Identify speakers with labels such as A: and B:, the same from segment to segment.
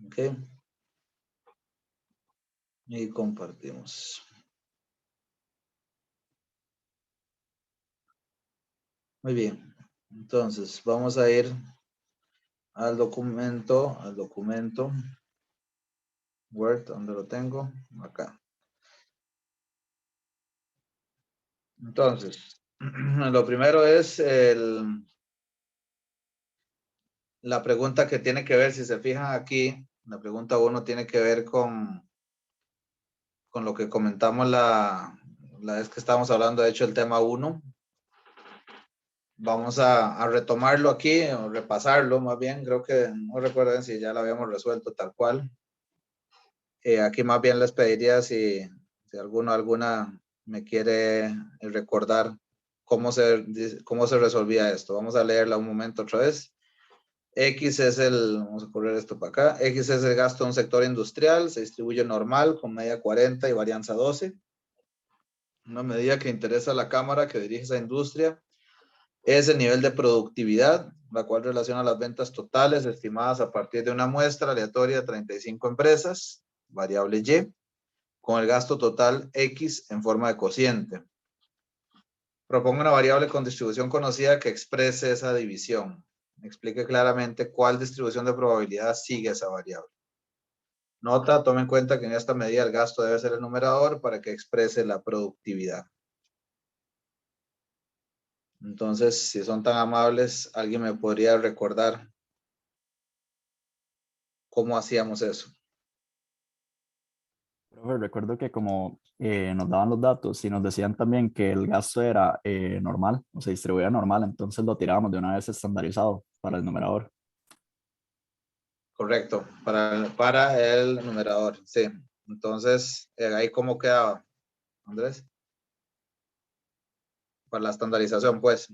A: Ok. Y compartimos. Muy bien. Entonces, vamos a ir al documento Word, ¿dónde lo tengo? Acá. Entonces, lo primero es la pregunta que tiene que ver, si se fijan aquí, la pregunta 1 tiene que ver con lo que comentamos la vez que estábamos hablando, de hecho, el tema 1. Vamos a retomarlo aquí, o repasarlo más bien. Creo que no recuerden si ya lo habíamos resuelto tal cual. Aquí más bien les pediría si alguna me quiere recordar cómo se resolvía esto. Vamos a leerla un momento otra vez. X es vamos a correr esto para acá. X es el gasto de un sector industrial, se distribuye normal con media 40 y varianza 12. Una medida que interesa a la cámara que dirige esa industria es el nivel de productividad, la cual relaciona las ventas totales estimadas a partir de una muestra aleatoria de 35 empresas, variable Y, con el gasto total X en forma de cociente. Propongo una variable con distribución conocida que exprese esa división. Explique claramente cuál distribución de probabilidad sigue esa variable. Nota, tome en cuenta que en esta medida el gasto debe ser el numerador para que exprese la productividad. Entonces, si son tan amables, ¿alguien me podría recordar cómo hacíamos eso?
B: Profe, recuerdo que como nos daban los datos y nos decían también que el gasto era normal, o se distribuía normal, entonces lo tirábamos de una vez estandarizado para el numerador.
A: Correcto, para el numerador, sí. Entonces, ahí cómo quedaba, Andrés. Para la estandarización, pues.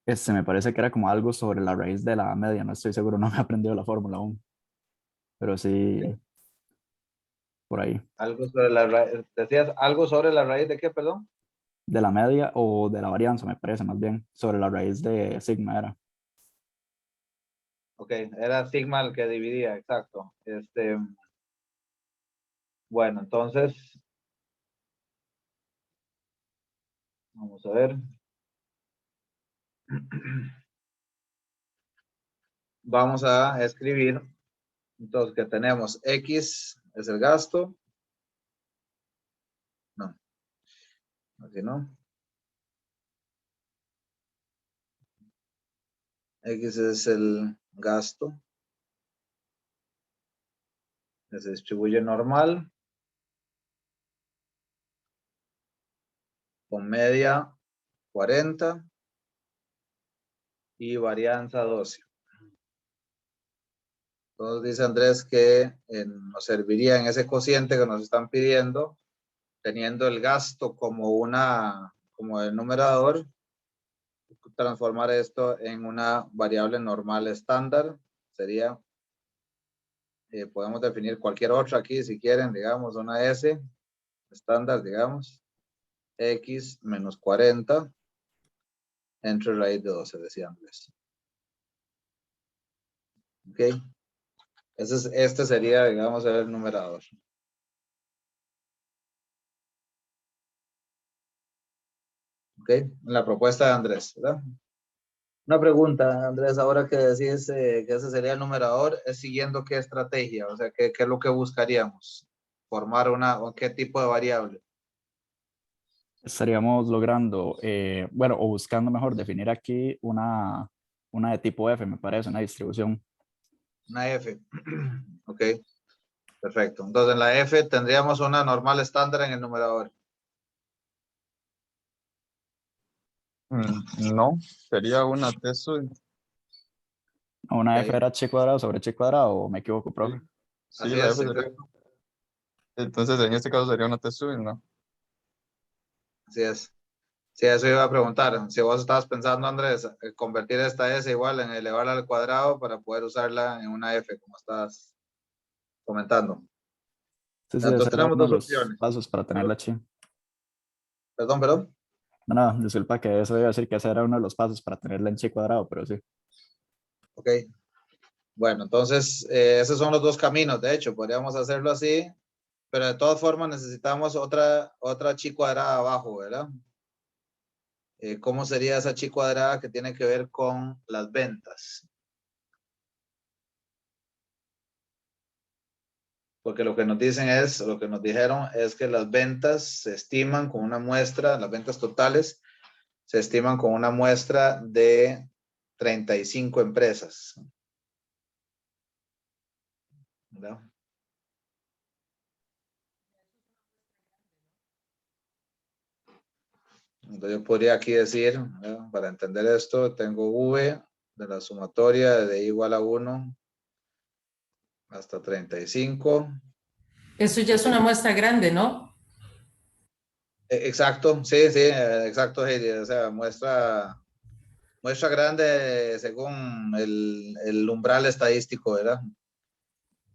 B: Me parece que era como algo sobre la raíz de la media, no estoy seguro, no me he aprendido la fórmula aún, pero sí,
A: Sí.
B: por ahí.
A: Algo sobre la raíz, decías algo sobre la raíz de qué, perdón.
B: De la media o de la varianza, me parece más bien, sobre la raíz de sigma era.
A: Ok, era sigma el que dividía, exacto. Bueno, entonces, vamos a ver. Vamos a escribir, entonces, que tenemos X es el gasto. No, así no. X es el gasto que se distribuye normal con media 40 y varianza 12. Entonces dice Andrés que nos serviría en ese cociente que nos están pidiendo, teniendo el gasto como el numerador, transformar esto en una variable normal estándar. Sería, podemos definir cualquier otra aquí si quieren, digamos una S estándar, digamos, X menos 40 entre raíz de 12, decía Andrés. Ok. Este sería, digamos, el numerador. Ok. La propuesta de Andrés, ¿verdad? Una pregunta, Andrés, ahora que decís que ese sería el numerador, ¿es siguiendo qué estrategia? O sea, ¿qué es lo que buscaríamos? ¿Formar o qué tipo de variable?
B: Estaríamos logrando, bueno, o buscando mejor definir aquí una de tipo F, me parece, una distribución.
A: Una F. Ok, perfecto. Entonces, en la F tendríamos una normal estándar en el numerador.
C: No, sería una T-sub.
B: Una F
A: Ok,
B: era h cuadrado sobre h cuadrado, o me equivoco,
C: Sí,
B: profe.
C: sí,
A: así
C: la
A: es,
C: F sería.
A: exacto.
C: Entonces, en este caso sería una T-sub, ¿no?
A: Así es. Sí, eso iba a preguntar. Si vos estabas pensando, Andrés, convertir esta S igual en elevarla al cuadrado para poder usarla en una F, como estás comentando.
B: Sí, sí, ese
A: Entonces
B: era
A: tenemos
B: uno de
A: dos
B: los
A: opciones.
B: pasos para tenerla chi.
A: Perdón, perdón.
B: No, no, disculpa que eso iba a decir que ese era uno de los pasos para tenerla en chi cuadrado, pero sí.
A: Ok. Bueno, entonces, esos son los dos caminos. De hecho, podríamos hacerlo así, pero de todas formas necesitamos otra chi cuadrada abajo, ¿verdad? ¿Cómo sería esa chi cuadrada que tiene que ver con las ventas? Porque lo que nos dicen es, lo que nos dijeron es que las ventas se estiman con una muestra, las ventas totales se estiman con una muestra de 35 empresas. ¿Verdad? Entonces yo podría aquí decir, ¿verdad? Para entender esto, tengo V de la sumatoria de igual a 1 hasta 35.
D: Eso ya es una muestra grande, ¿no?
A: Exacto, sí, sí, exacto, Heidi. O sea, muestra grande según el umbral estadístico, ¿verdad?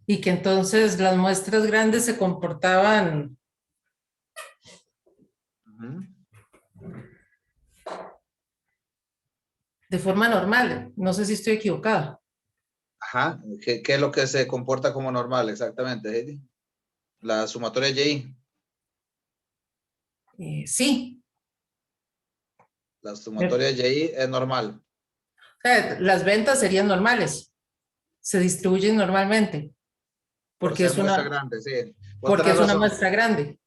D: Y que entonces las muestras grandes se comportaban
A: Ujú.
D: de forma normal. No sé si estoy equivocada.
A: Ajá, ¿qué es lo que se comporta como normal? Exactamente, Heidi. La sumatoria Y.
D: Sí.
A: La sumatoria Y es normal.
D: O sea, las ventas serían normales. Se distribuyen normalmente.
A: Por
D: Porque
A: ser
D: es
A: muestra
D: una,
A: grande, sí. Vos
D: porque
A: tenés
D: es una
A: razón.
D: muestra grande.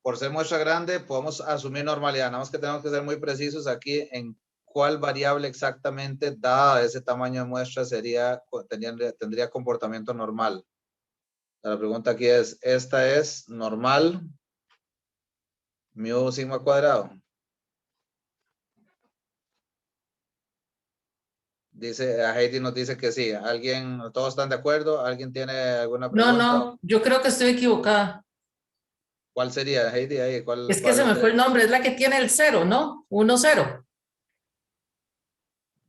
A: Por ser muestra grande, podemos asumir normalidad. Nada más que tenemos que ser muy precisos aquí en cuál variable exactamente, dada ese tamaño de muestra, tendría comportamiento normal. La pregunta aquí es, ¿esta es normal? Mu sigma cuadrado. Dice, a Heidi nos dice que sí. ¿Alguien, todos están de acuerdo? ¿Alguien tiene alguna
D: No,
A: pregunta?
D: no, yo creo que estoy equivocada.
A: ¿Cuál sería, Heidi? Ahí,
D: Es que se me fue el nombre, es la que tiene el 0, ¿no? 1-0.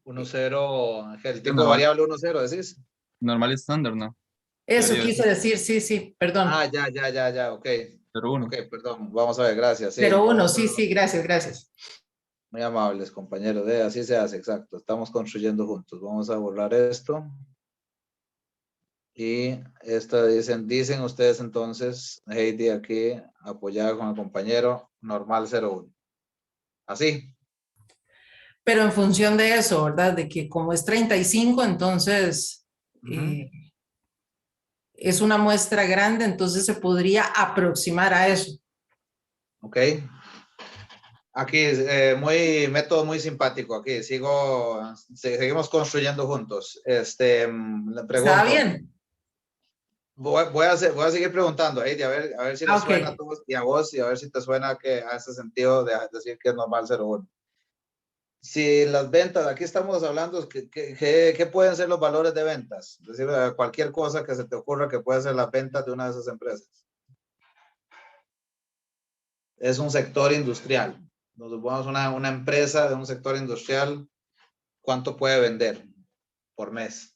A: 1-0, el tipo de
C: Normal,
A: variable 1-0, decís.
C: normal estándar, ¿no?
D: Eso
C: Debería
D: quise decir, sí, sí, perdón.
A: Ah, ya, ok.
C: 0-1.
A: Ok, perdón. Vamos a ver, gracias. Sí,
D: 0-1,
A: vamos a...
D: sí, sí, gracias, gracias.
A: Muy amables, compañeros. Así se hace, exacto. Estamos construyendo juntos. Vamos a borrar esto. Y esta dicen ustedes entonces, Heidi aquí, apoyada con el compañero, normal 0-1. Así.
D: Pero en función de eso, ¿verdad? De que como es 35, entonces es una muestra grande, entonces se podría aproximar a eso.
A: Ok. Aquí, método muy simpático. Aquí, seguimos construyendo juntos. Le
D: ¿Está
A: pregunto.
D: bien?
A: Voy a seguir preguntando, Heidi, a ver si les suena a
D: Ok.
A: todos y a vos, y a ver si te suena que a ese sentido de decir que es normal 0-1. Si las ventas, aquí estamos hablando, ¿qué pueden ser los valores de ventas? Es decir, cualquier cosa que se te ocurra que puede ser las ventas de una de esas empresas. Es un sector industrial. Nos supongamos una empresa de un sector industrial, ¿cuánto puede vender por mes?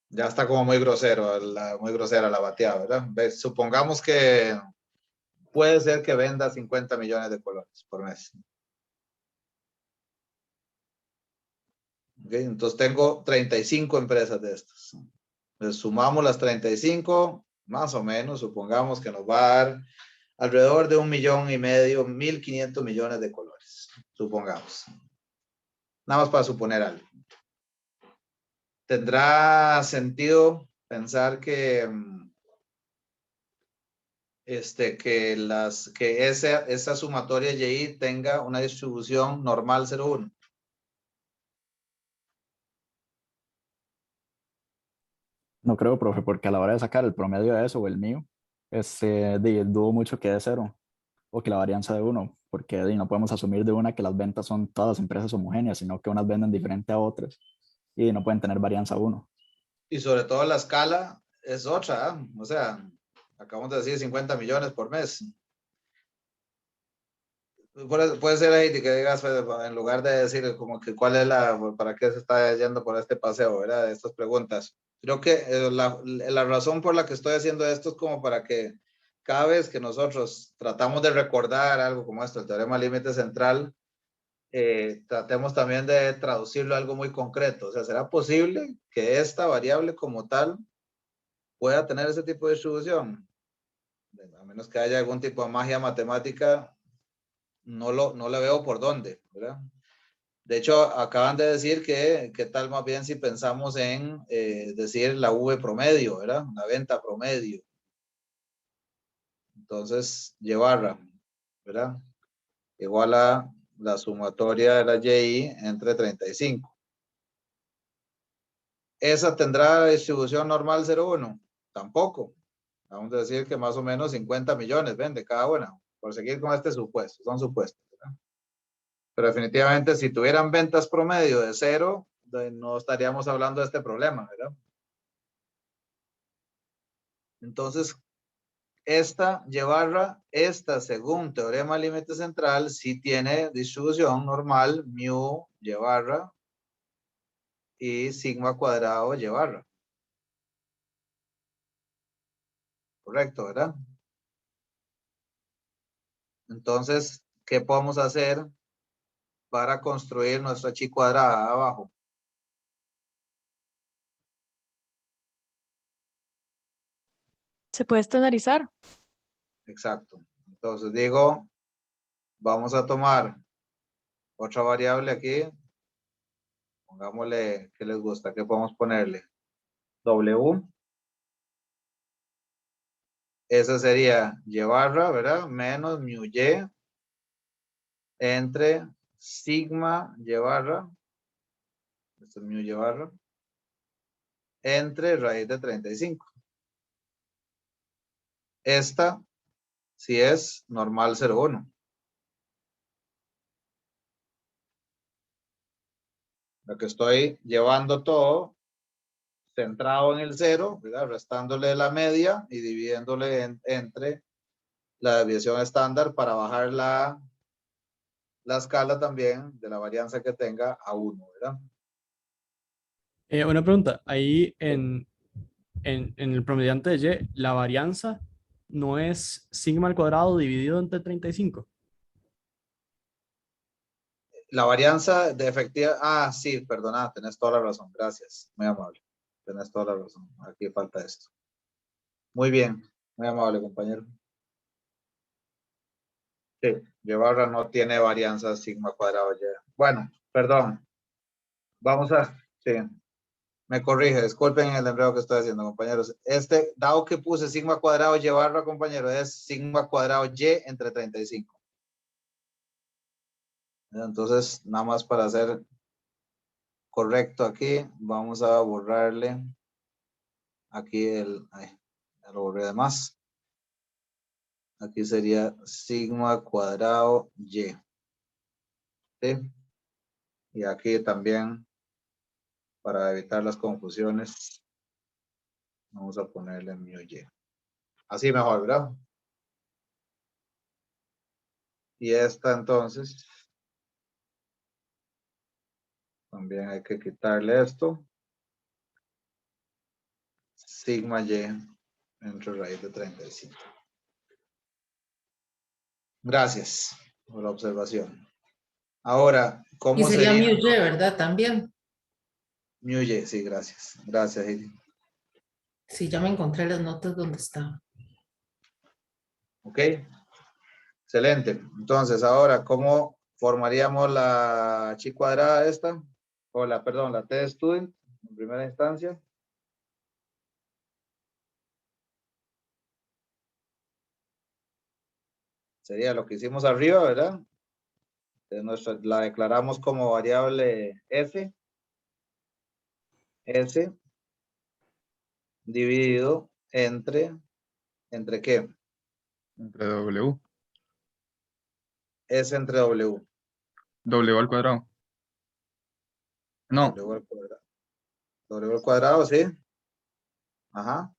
A: Ya está como muy grosero, muy grosera la bateada, ¿verdad? Supongamos que puede ser que venda 50 millones de colores por mes. ¿Okay? Entonces tengo 35 empresas de estas. Entonces sumamos las 35, más o menos, supongamos que nos va a dar alrededor de 1,500,000, 1,500 millones de colores, supongamos. Nada más para suponer algo. ¿Tendrá sentido pensar que esa sumatoria Y tenga una distribución normal 0,1?
B: No creo, profe, porque a la hora de sacar el promedio de eso o el mío, dudo mucho que de 0 o que la varianza de 1, porque no podemos asumir de una que las ventas son todas las empresas homogéneas, sino que unas venden diferente a otras y no pueden tener varianza 1.
A: Y sobre todo la escala es otra, ¿eh? O sea, acabamos de decir 50 millones por mes. Puede ser ahí que digas, en lugar de decir como que cuál es para qué se está yendo por este paseo, ¿verdad? Estas preguntas. Creo que la razón por la que estoy haciendo esto es como para que cada vez que nosotros tratamos de recordar algo como esto, el teorema límite central, tratemos también de traducirlo a algo muy concreto. O sea, ¿será posible que esta variable como tal pueda tener ese tipo de distribución? A menos que haya algún tipo de magia matemática, no le veo por dónde, ¿verdad? De hecho, acaban de decir que qué tal más bien si pensamos en decir la V promedio, ¿verdad? La venta promedio. Entonces, Y barra, ¿verdad? Igual a la sumatoria de la Y entre 35. ¿Esa tendrá distribución normal 0,1? Tampoco. Vamos a decir que más o menos 50 millones vende cada una, por seguir con este supuesto, son supuestos, ¿verdad? Pero definitivamente si tuvieran ventas promedio de 0, no estaríamos hablando de este problema, ¿verdad? Entonces, esta Y barra, esta según teorema límite central, sí tiene distribución normal, mu Y barra y sigma cuadrado Y barra. Correcto, ¿verdad? Entonces, ¿qué podemos hacer para construir nuestra chi cuadrada abajo?
E: Se puede estandarizar.
A: Exacto. Entonces digo, vamos a tomar otra variable aquí. Pongámosle, ¿qué les gusta? ¿Qué podemos ponerle? W. Esa sería Y barra, ¿verdad? Menos mu Y entre sigma Y barra. Esto es mu Y barra. Entre raíz de 35. Esta sí es normal 0,1. Lo que estoy llevando todo centrado en el 0, ¿verdad? Restándole la media y dividiéndole entre la desviación estándar para bajar la escala también de la varianza que tenga a 1, ¿verdad?
F: Una pregunta, ahí en el promediante de Y, la varianza no es sigma al cuadrado dividido entre 35.
A: La varianza de efectiva, sí, perdona, tenés toda la razón, gracias, muy amable, tenés toda la razón, aquí falta esto. Muy bien, muy amable compañero. Sí, Y barra no tiene varianza sigma cuadrado Y. Bueno, perdón, vamos a, sí, me corrige, disculpen el enredo que estoy haciendo, compañeros. Dado que puse sigma cuadrado Y barra, compañero, es sigma cuadrado Y entre 35. Entonces, nada más para hacer correcto aquí, vamos a borrarle aquí ya lo borré de más. Aquí sería sigma cuadrado Y. ¿Sí? Y aquí también, para evitar las confusiones, vamos a ponerle mu Y. Así mejor, ¿verdad? Y esta entonces, también hay que quitarle esto. Sigma Y entre raíz de 35. Gracias por la observación. Ahora,
D: Y
A: ¿cómo
D: sería mu
A: sería?
D: Y, ¿verdad? También.
A: Mu Y, sí, gracias. Gracias, Heidi.
D: Sí, ya me encontré las notas donde estaba.
A: Ok. Excelente. Entonces, ahora, ¿cómo formaríamos la chi cuadrada esta? O perdón, la T student en primera instancia. Sería lo que hicimos arriba, ¿verdad? La declaramos como variable F. S dividido ¿entre qué?
C: Entre W.
A: S entre W.
C: W al cuadrado. No.
A: W al cuadrado. W al cuadrado, sí. Ajá.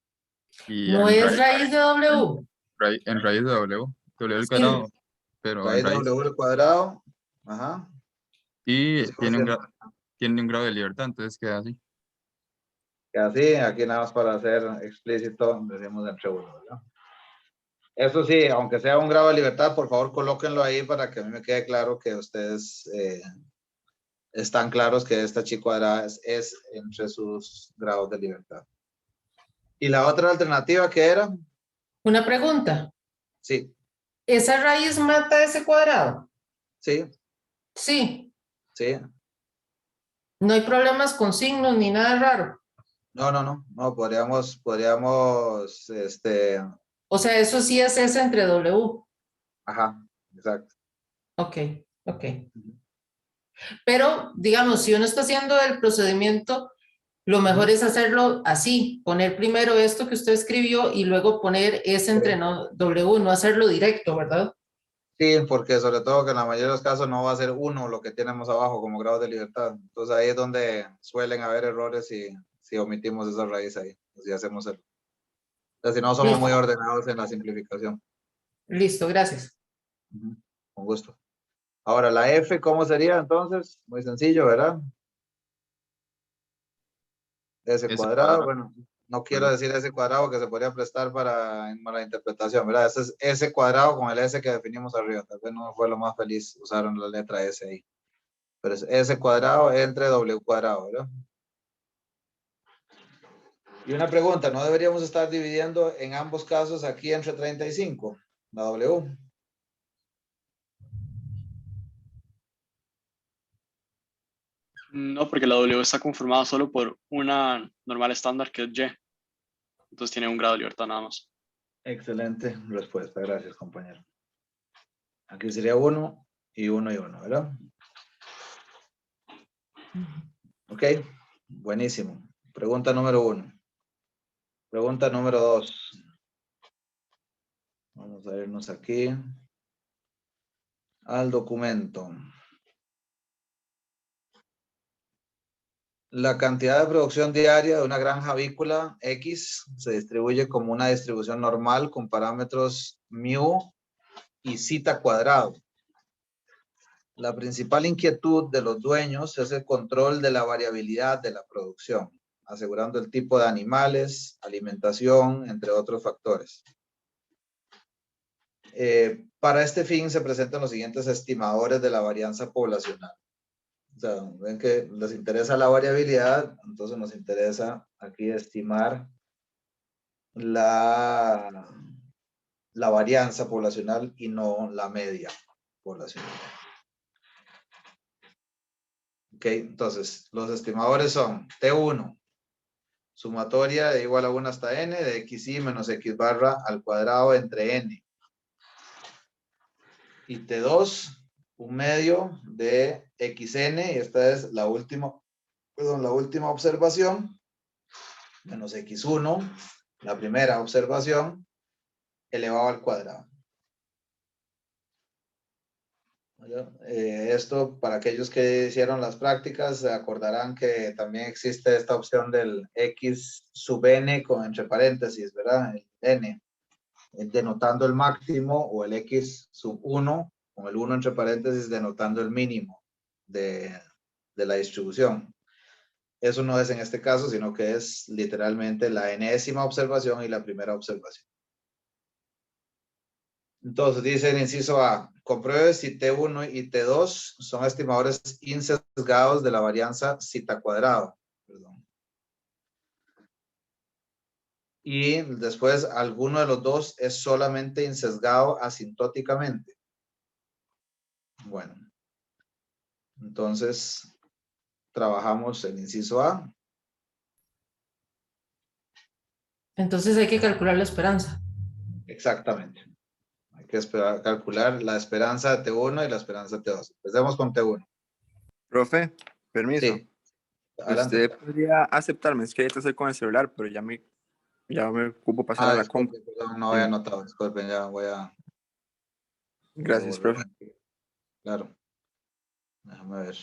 C: Y
D: No
C: en
D: es
C: raíz,
D: raíz de W.
C: en raíz de W. W al
D: Sí,
C: cuadrado, pero en
A: Raíz de
C: raíz.
A: W al cuadrado. Ajá.
C: Y
A: ¿Qué sigo haciendo?
C: tiene un grado de libertad, entonces queda así.
A: Que así, aquí nada más para hacer explícito, decimos entre 1, ¿verdad? Eso sí, aunque sea un grado de libertad, por favor colóquenlo ahí para que a mí me quede claro que ustedes están claros que esta chi cuadrada es entre sus grados de libertad. ¿Y la otra alternativa qué era?
D: Una pregunta.
A: Sí,
D: ¿Esa raíz mata ese cuadrado?
A: sí,
D: Sí.
A: sí.
D: No hay problemas con signos ni nada raro.
A: No, podríamos,
D: O sea, eso sí es S entre W.
A: ajá, exacto.
D: Ok, ok. Pero, digamos, si uno está haciendo el procedimiento, lo mejor es hacerlo así, poner primero esto que usted escribió y luego poner S entre W, no hacerlo directo, ¿verdad?
A: Sí, porque sobre todo que en la mayoría de los casos no va a ser uno lo que tenemos abajo como grado de libertad. Entonces ahí es donde suelen haber errores si omitimos esa raíz ahí, si hacemos el... O sea, si no somos muy ordenados en la simplificación.
D: Listo, gracias.
A: Con gusto. Ahora, la F, ¿cómo sería entonces? Muy sencillo, ¿verdad? S cuadrado, bueno, no quiero decir S cuadrado que se podría prestar para mala interpretación, ¿verdad? Ese es S cuadrado con el S que definimos arriba. Tal vez no fue lo más feliz, usaron la letra S ahí. Pero es S cuadrado entre W cuadrado, ¿verdad? Y una pregunta, ¿no deberíamos estar dividiendo en ambos casos aquí entre 35? La W.
G: No, porque la W está conformada solo por una normal estándar que es Y. Entonces tiene un grado de libertad nada más.
A: Excelente respuesta, gracias compañero. Aquí sería 1 y 1 y 1, ¿verdad? Ok, buenísimo. Pregunta número 1. Pregunta número 2. Vamos a irnos aquí al documento. La cantidad de producción diaria de una granja avícola X se distribuye como una distribución normal con parámetros mu y zeta cuadrado. La principal inquietud de los dueños es el control de la variabilidad de la producción, asegurando el tipo de animales, alimentación, entre otros factores. Para este fin se presentan los siguientes estimadores de la varianza poblacional. O sea, ven que les interesa la variabilidad, entonces nos interesa aquí estimar la varianza poblacional y no la media poblacional. Ok, entonces los estimadores son T1, sumatoria de igual a 1 hasta n de xi menos x barra al cuadrado entre n. Y T2, un medio de xn, y esta es la última observación, menos x1, la primera observación, elevado al cuadrado. Esto, para aquellos que hicieron las prácticas, se acordarán que también existe esta opción del x sub n con entre paréntesis, ¿verdad? El n, denotando el máximo, o el x sub 1 con el 1 entre paréntesis denotando el mínimo de la distribución. Eso no es en este caso, sino que es literalmente la enésima observación y la primera observación. Entonces dice el inciso A, compruebe si T1 y T2 son estimadores insesgados de la varianza zeta cuadrado. Perdón. Y después, alguno de los dos es solamente insesgado asintóticamente. Bueno, entonces trabajamos el inciso A.
D: Entonces hay que calcular la esperanza.
A: Exactamente. Hay que calcular la esperanza de T1 y la esperanza de T2. Empecemos con T1.
H: Profe, permiso.
A: Sí, adelante.
H: Usted podría aceptarme, es que ahorita estoy con el celular, pero ya me ocupo pasar a la compu.
A: Disculpe, perdón, no había anotado, disculpen, ya voy a
H: Gracias, profe.
A: aquí. Claro. Déjame ver.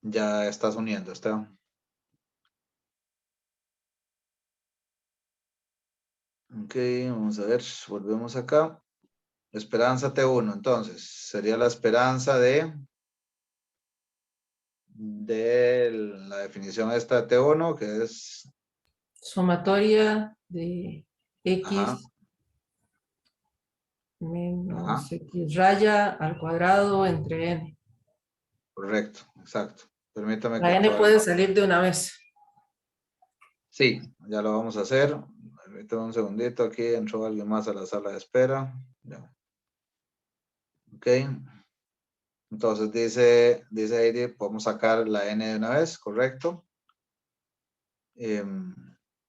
A: Ya estás uniendo, Esteban. Ok, vamos a ver, volvemos acá. Esperanza T1, entonces, sería la esperanza de la definición esta de T1, que es
D: Sumatoria de X
A: Ajá.
D: menos
A: Ajá.
D: X raya al cuadrado entre N.
A: Correcto, exacto. Permítame
D: La
A: que
D: N
A: todavía
D: puede
A: no.
D: salir de una vez.
A: Sí, ya lo vamos a hacer. Permítame un segundito, aquí entró alguien más a la sala de espera. Ya. Ok. Entonces dice Heidi, podemos sacar la N de una vez, correcto.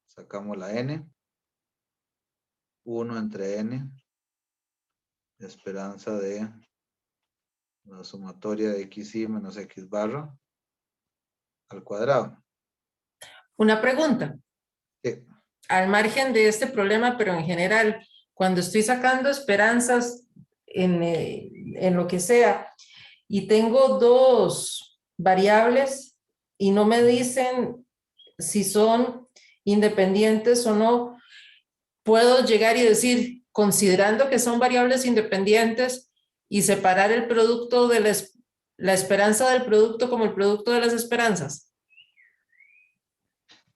A: Sacamos la N. 1 entre N. Esperanza de la sumatoria de XY menos X barra al cuadrado.
D: Una pregunta.
A: Sí.
D: Al margen de este problema, pero en general, cuando estoy sacando esperanzas en lo que sea y tengo dos variables y no me dicen si son independientes o no, puedo llegar y decir, considerando que son variables independientes y separar el producto de la esperanza del producto como el producto de las esperanzas.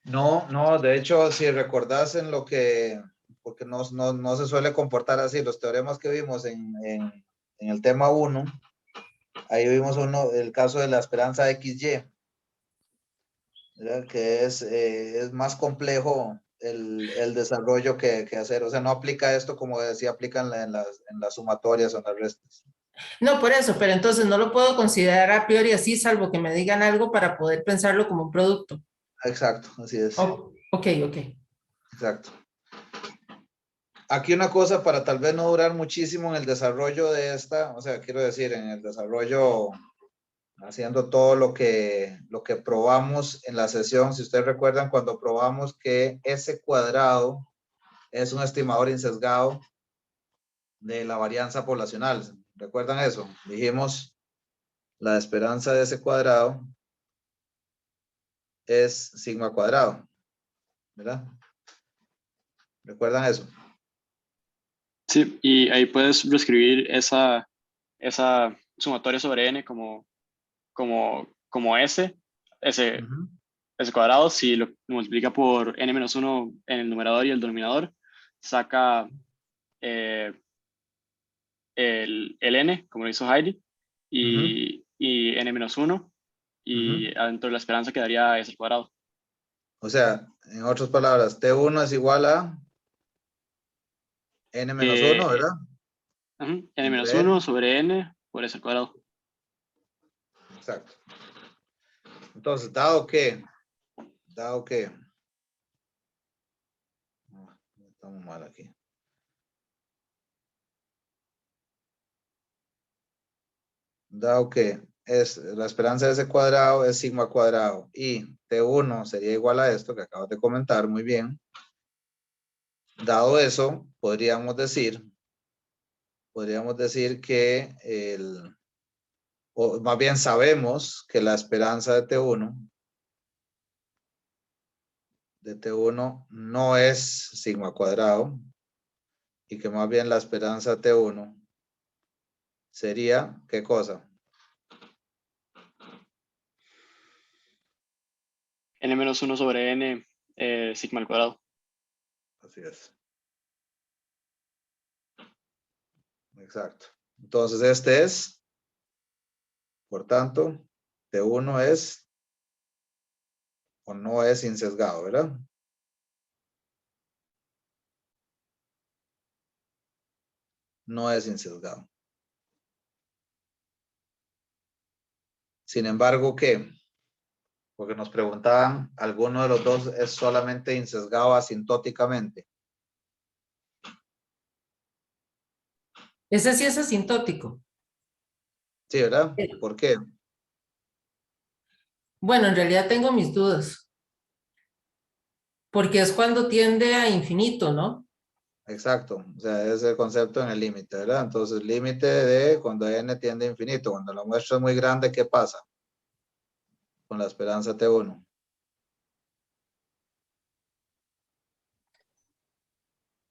A: No, no, de hecho, si recordás en lo que, porque no se suele comportar así, los teoremas que vimos en el tema 1, ahí vimos el caso de la esperanza XY, ¿verdad? Que es más complejo el desarrollo que hacer, o sea, no aplica esto como decía, aplica en las sumatorias o en las restas.
D: No, por eso, pero entonces no lo puedo considerar a priori así, salvo que me digan algo para poder pensarlo como un producto.
A: Exacto, así es.
D: Oh, ok.
A: Exacto. Aquí una cosa para tal vez no durar muchísimo en el desarrollo de esta, o sea, quiero decir, en el desarrollo, haciendo todo lo que probamos en la sesión, si ustedes recuerdan cuando probamos que ese cuadrado es un estimador insesgado de la varianza poblacional. ¿Recuerdan eso? Dijimos, la esperanza de ese cuadrado es sigma cuadrado, ¿verdad? ¿Recuerdan eso?
G: Sí, y ahí puedes reescribir esa sumatoria sobre n como ese cuadrado. Si lo multiplica por n-1 en el numerador y el denominador, saca el n, como lo hizo Heidi, y n-1, y adentro de la esperanza quedaría s al cuadrado.
A: O sea, en otras palabras, T1 es igual a n-1, ¿verdad?
G: N-1 sobre n por s al cuadrado.
A: Exacto. Entonces, dado que, estamos mal aquí. Dado que la esperanza de ese cuadrado es sigma cuadrado y T1 sería igual a esto que acabas de comentar, muy bien. Dado eso, podríamos decir que o más bien sabemos que la esperanza de T1 no es sigma cuadrado y que más bien la esperanza de T1 sería, ¿qué cosa?
G: N-1 sobre n sigma al cuadrado.
A: Así es. Exacto. Entonces este es, por tanto, T1 es o no es insesgado, ¿verdad? No es insesgado. Sin embargo, ¿qué? Porque nos preguntaban, ¿alguno de los dos es solamente insesgado asintóticamente?
D: Ese sí es asintótico.
A: Sí, ¿verdad? ¿Por qué?
D: Bueno, en realidad tengo mis dudas. Porque es cuando tiende a infinito, ¿no?
A: Exacto. O sea, es el concepto en el límite, ¿verdad? Entonces, límite de cuando n tiende a infinito. Cuando la muestra es muy grande, ¿qué pasa? Con la esperanza T1.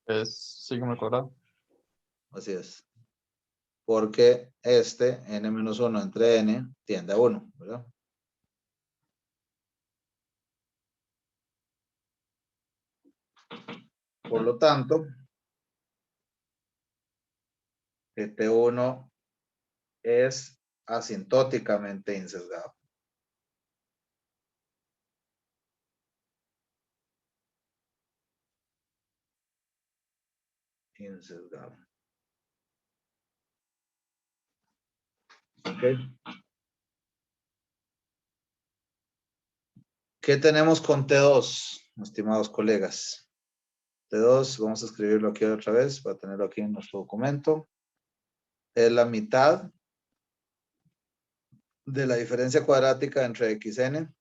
C: Es sigma al cuadrado.
A: Así es. Porque n-1 entre n tiende a 1, ¿verdad? Por lo tanto, T1 es asintóticamente insesgado. Insesgado. Ok. ¿Qué tenemos con T2, estimados colegas? T2, vamos a escribirlo aquí otra vez para tenerlo aquí en nuestro documento. Es la mitad de la diferencia cuadrática entre xn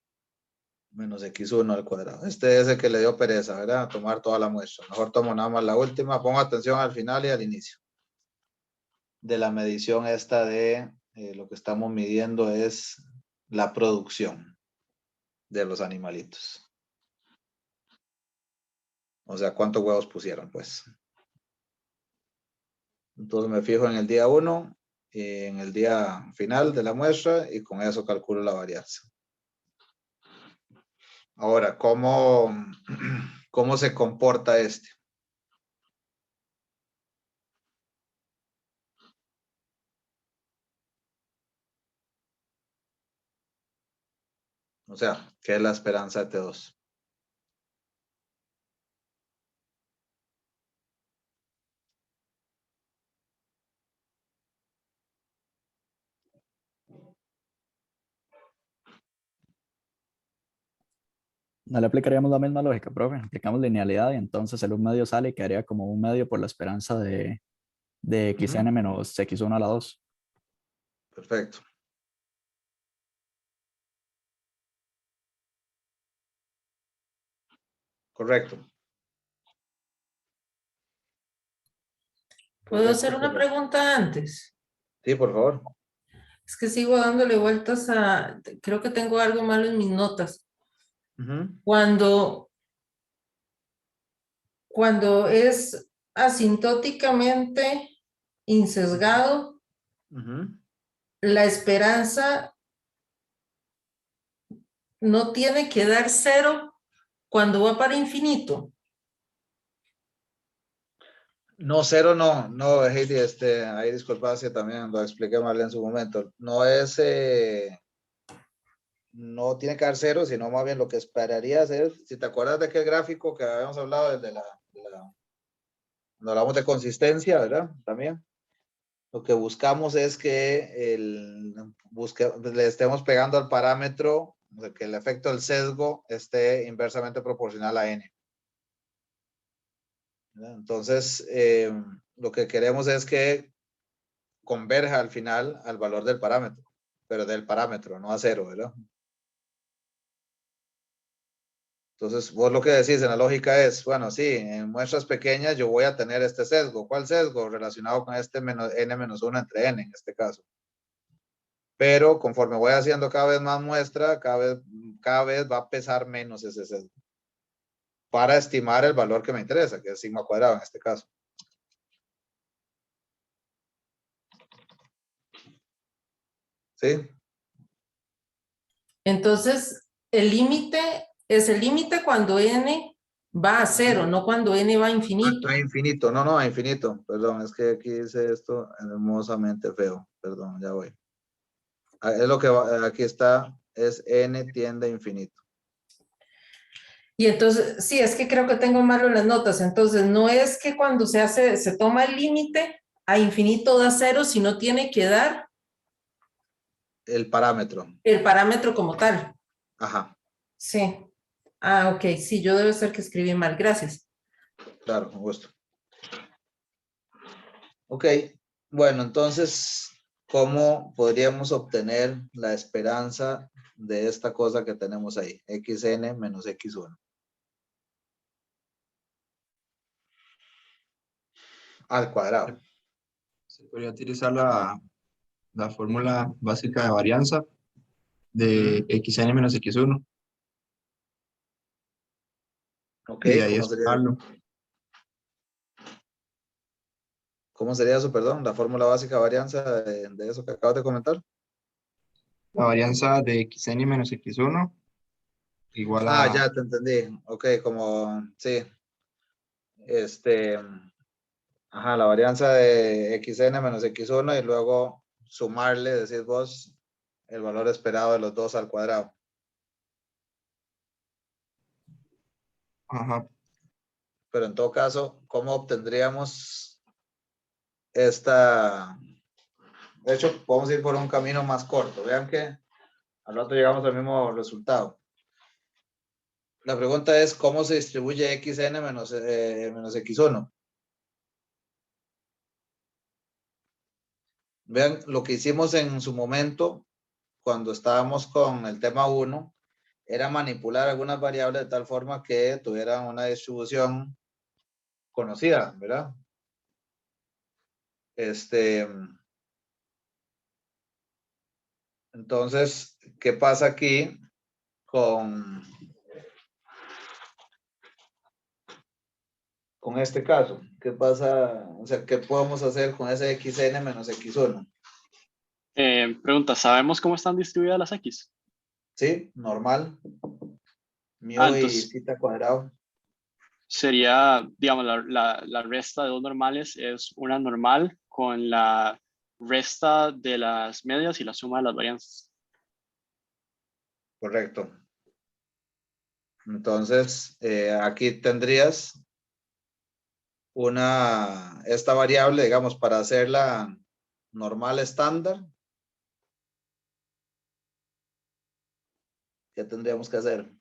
A: menos x1 al cuadrado. Este es el que le dio pereza, ¿verdad? Tomar toda la muestra. Mejor tomo nada más la última. Pongo atención al final y al inicio. De la medición esta de lo que estamos midiendo es la producción de los animalitos. O sea, ¿cuántos huevos pusieron, pues? Entonces me fijo en el día 1 y en el día final de la muestra y con eso calculo la varianza. Ahora, ¿cómo se comporta este? O sea, ¿qué es la esperanza de T2?
B: No le aplicaríamos la misma lógica, profe. Aplicamos linealidad y entonces el 1 medio sale y quedaría como 1 medio por la esperanza de xn menos x1 a la 2.
A: Perfecto. Correcto.
D: ¿Puedo
A: Correcto,
D: hacer una
A: correcto.
D: pregunta antes?
A: Sí, por favor.
D: Es que sigo dándole vueltas creo que tengo algo malo en mis notas. Cuando es asintóticamente insesgado, la esperanza no tiene que dar 0 cuando va para infinito.
A: No, 0 no, Heidi, ahí disculpa si también lo expliqué mal en su momento. No es, no tiene que dar 0, sino más bien lo que esperaría hacer, si te acuerdas de aquel gráfico que habíamos hablado cuando hablamos de consistencia, ¿verdad? También. Lo que buscamos es que le estemos pegando al parámetro, o sea, que el efecto del sesgo esté inversamente proporcional a n. ¿Verdad? Entonces, lo que queremos es que converja al final al valor del parámetro, pero del parámetro, no a 0, ¿verdad? Entonces, vos lo que decís en la lógica es, bueno, sí, en muestras pequeñas yo voy a tener este sesgo. ¿Cuál sesgo? Relacionado con este n-1 entre n en este caso. Pero conforme voy haciendo cada vez más muestra, cada vez va a pesar menos ese sesgo para estimar el valor que me interesa, que es sigma cuadrado en este caso. ¿Sí?
D: Entonces, el límite es el límite cuando n va a 0, no cuando n va a infinito.
A: A infinito, no, a infinito. Perdón, es que aquí dice esto hermosamente feo. Perdón, ya voy. Es lo que aquí está, es n tiende a infinito.
D: Y entonces, sí, es que creo que tengo malo en las notas. Entonces, no es que cuando se toma el límite a infinito da 0, sino tiene que dar
A: El parámetro.
D: el parámetro como tal.
A: Ajá,
D: Sí. Ah, ok. Sí, yo debe ser que escribí mal. Gracias.
A: claro, con gusto. Ok, bueno, entonces, ¿cómo podríamos obtener la esperanza de esta cosa que tenemos ahí? xn menos x1. Al cuadrado.
H: Se podría utilizar la fórmula básica de varianza de xn menos x1
A: Ok,
H: y de ahí
A: ¿cómo sería?
H: estimarlo.
A: ¿Cómo sería eso, perdón? La fórmula básica de varianza de eso que acabas de comentar.
H: La varianza de xn menos x1 igual
A: Ah,
H: a...
A: ya te entendí. Ok, como, sí. la varianza de xn menos x1 y luego sumarle, decís vos, el valor esperado de los dos al cuadrado.
H: Ajá.
A: Pero en todo caso, ¿cómo obtendríamos esta? De hecho, podemos ir por un camino más corto. Vean que al rato llegamos al mismo resultado. La pregunta es, ¿cómo se distribuye xn menos x1? Vean, lo que hicimos en su momento, cuando estábamos con el tema 1, era manipular algunas variables de tal forma que tuvieran una distribución conocida, ¿verdad? Entonces, ¿qué pasa aquí con este caso? ¿Qué pasa? O sea, ¿qué podemos hacer con ese xn menos x1?
G: Pregunta, ¿sabemos cómo están distribuidas las X?
A: ¿Sí? Normal. Mu y
G: Entonces
A: zeta cuadrado.
G: sería, digamos, la resta de dos normales es una normal con la resta de las medias y la suma de las varianzas.
A: Correcto. Entonces, aquí tendrías esta variable, digamos, para hacerla normal estándar. ¿Qué tendríamos que hacer?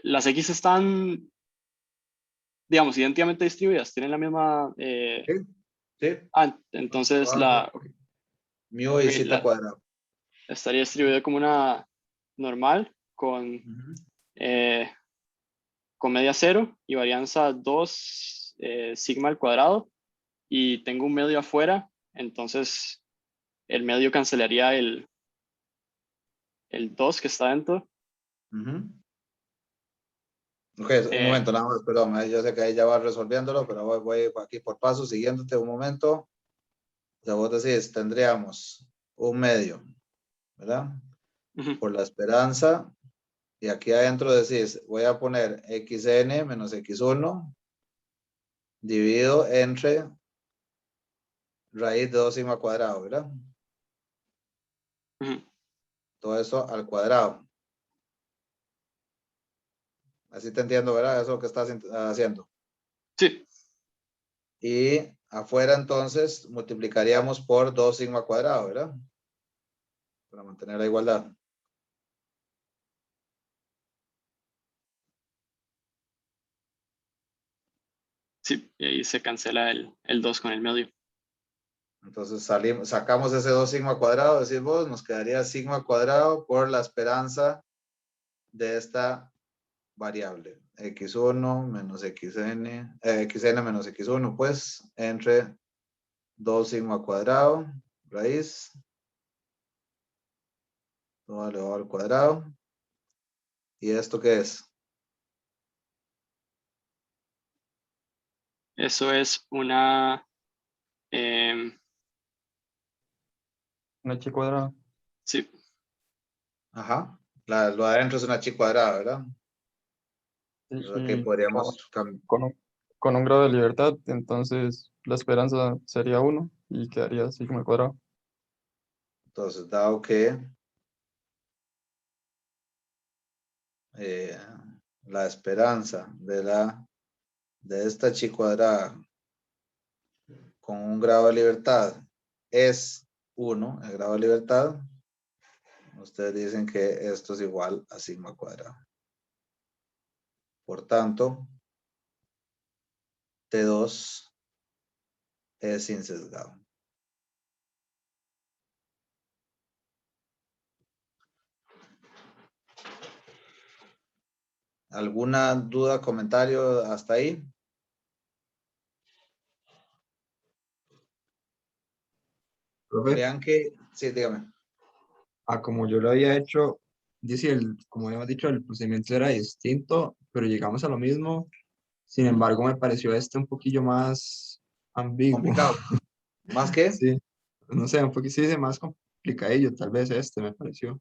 G: Las X están, digamos, idénticamente distribuidas, tienen la misma...
A: Sí.
G: entonces
A: Mu y
G: ok,
A: zeta cuadrado.
G: estaría distribuido como una normal con media 0 y varianza 2 sigma al cuadrado, y tengo un medio afuera, entonces el medio cancelaría el 2 que está dentro.
A: Ok, un momento, nada más, perdón, yo sé que ahí ya vas resolviéndolo, pero voy aquí por paso, siguiéndote un momento. O sea, vos decís, tendríamos un medio, ¿verdad? Por la esperanza, y aquí adentro decís, voy a poner xn menos x1 dividido entre raíz de 2 sigma cuadrado, ¿verdad? Todo eso al cuadrado. Así te entiendo, ¿verdad? Eso es lo que estás haciendo.
G: Sí.
A: Y afuera entonces multiplicaríamos por 2 sigma cuadrado, ¿verdad? Para mantener la igualdad.
G: Sí, y ahí se cancela el 2 con el medio.
A: Entonces sacamos ese 2 sigma cuadrado, decís vos, nos quedaría sigma cuadrado por la esperanza de esta variable. x1 menos xn, xn menos x1, pues, entre 2 sigma cuadrado, raíz, todo elevado al cuadrado. ¿Y esto qué es?
G: Eso es una...
C: Una H cuadrada.
G: sí.
A: Ajá. Lo de adentro es una chi cuadrada, ¿verdad?
C: Sí,
A: Entonces aquí
C: y
A: podríamos
C: con un grado de libertad, entonces la esperanza sería 1 y quedaría sigma al cuadrado.
A: Entonces, dado que la esperanza de esta chi cuadrada con un grado de libertad es 1, el grado de libertad, ustedes dicen que esto es igual a sigma cuadrado. Por tanto, T2 es insesgado. ¿Alguna duda, comentario hasta ahí?
H: Profe,
A: Vean que, sí, dígame.
H: como yo lo había hecho, dice como habíamos dicho, el procedimiento era distinto, pero llegamos a lo mismo Sin embargo, me pareció este un poquillo más ambiguo.
A: Complicado. ¿Más que?
H: Sí, no sé, un poquito sí, más complicadillo, tal vez este me pareció.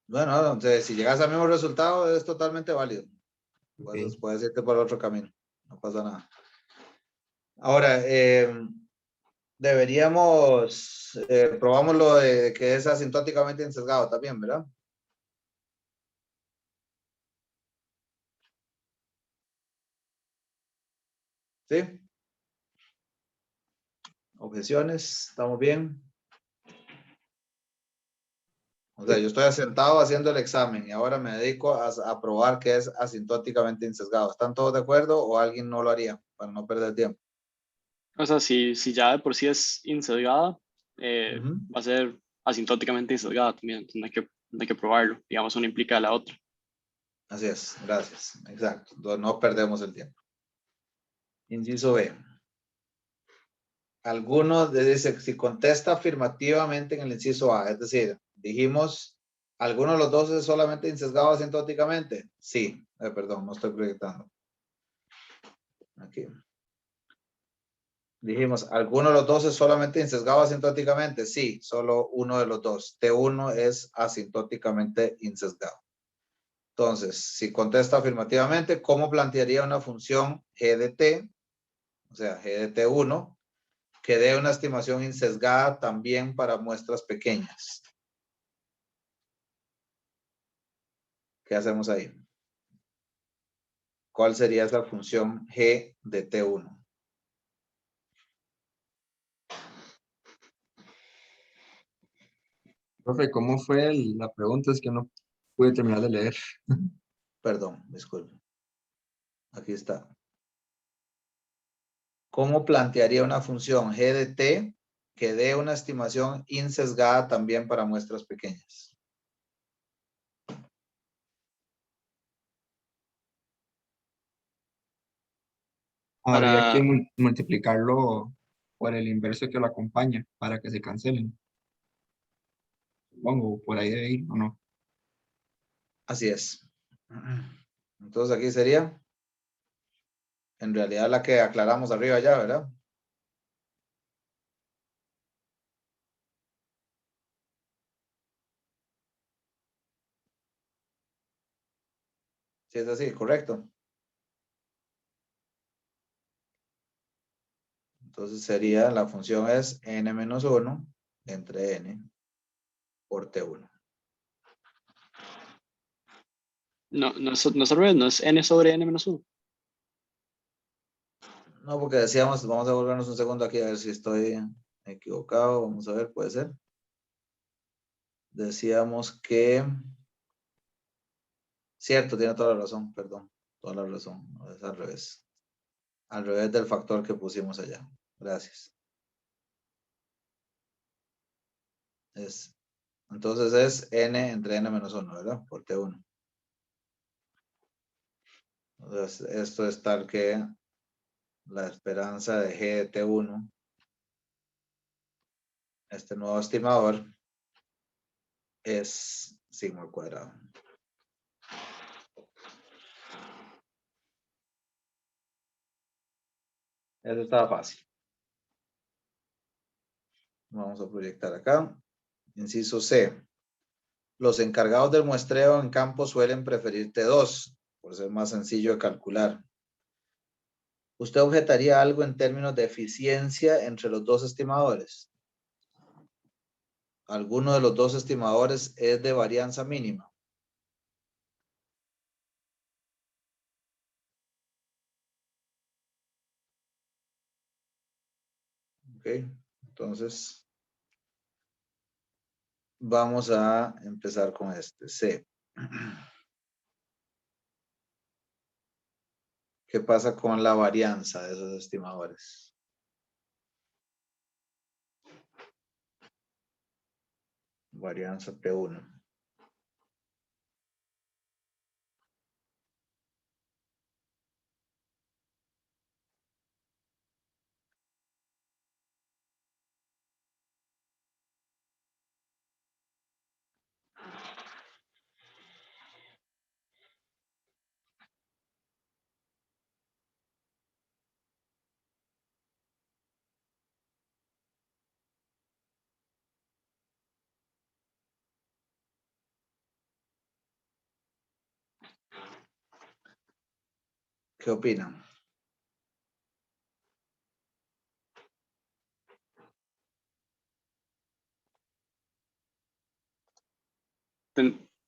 A: Bueno, entonces, si llegas al mismo resultado, es totalmente válido.
H: Ok.
A: Puedes irte por otro camino. No pasa nada. Ahora, probamos lo de que es asintóticamente insesgado también, ¿verdad? ¿Sí? Objeciones, ¿estamos bien? O sea, yo estoy sentado haciendo el examen y ahora me dedico a probar que es asintóticamente insesgado. ¿Están todos de acuerdo o alguien no lo haría para no perder tiempo?
G: O sea, si ya de por sí es insesgada,
A: Ujú.
G: va a ser asintóticamente insesgada también. Entonces no hay que probarlo. Digamos, una implica a la otra.
A: Así es, gracias. Exacto. Entonces, no perdemos el tiempo. Inciso B. Alguno dice, si contesta afirmativamente en el inciso A, es decir, dijimos, ¿alguno de los dos es solamente insesgado asintóticamente? Sí. Perdón, no estoy proyectando. Aquí. Dijimos, ¿alguno de los dos es solamente insesgado asintóticamente? Sí, solo uno de los dos. T1 es asintóticamente insesgado. Entonces, si contesta afirmativamente, ¿cómo plantearía una función g de t, o sea, g de t1, que dé una estimación insesgada también para muestras pequeñas? ¿Qué hacemos ahí? ¿Cuál sería esa función g de t1?
H: Profe, ¿cómo fue la pregunta? Es que no pude terminar de leer.
A: Perdón, disculpe. Aquí está. ¿Cómo plantearía una función g de t que dé una estimación insesgada también para muestras pequeñas?
H: Habría que
G: Para,
H: multiplicarlo por el inverso que lo acompaña para que se cancelen. Supongo, por ahí debe ir, ¿o no?
A: Así es. Entonces aquí sería, en realidad, la que aclaramos arriba ya, ¿verdad? Sí, es así, correcto. Entonces sería, la función es n-1 entre n por t1.
G: no es al revés, no es n sobre n menos 1.
A: No, porque decíamos, vamos a volvernos un segundo aquí a ver si estoy equivocado. Vamos a ver, puede ser. Decíamos que, cierto, tiene toda la razón, perdón, toda la razón. No, es al revés. Al revés del factor que pusimos allá. Gracias. Entonces es n entre n-1, ¿verdad? Por t1. Entonces, esto es tal que la esperanza de g de t1, este nuevo estimador, es sigma al cuadrado. Eso estaba fácil. Vamos a proyectar acá. Inciso C. Los encargados del muestreo en campo suelen preferir T2, por ser más sencillo de calcular. ¿Usted objetaría algo en términos de eficiencia entre los dos estimadores? ¿Alguno de los dos estimadores es de varianza mínima? Ok, entonces vamos a empezar con este C. ¿Qué pasa con la varianza de esos estimadores? Varianza P1. ¿Qué opinan?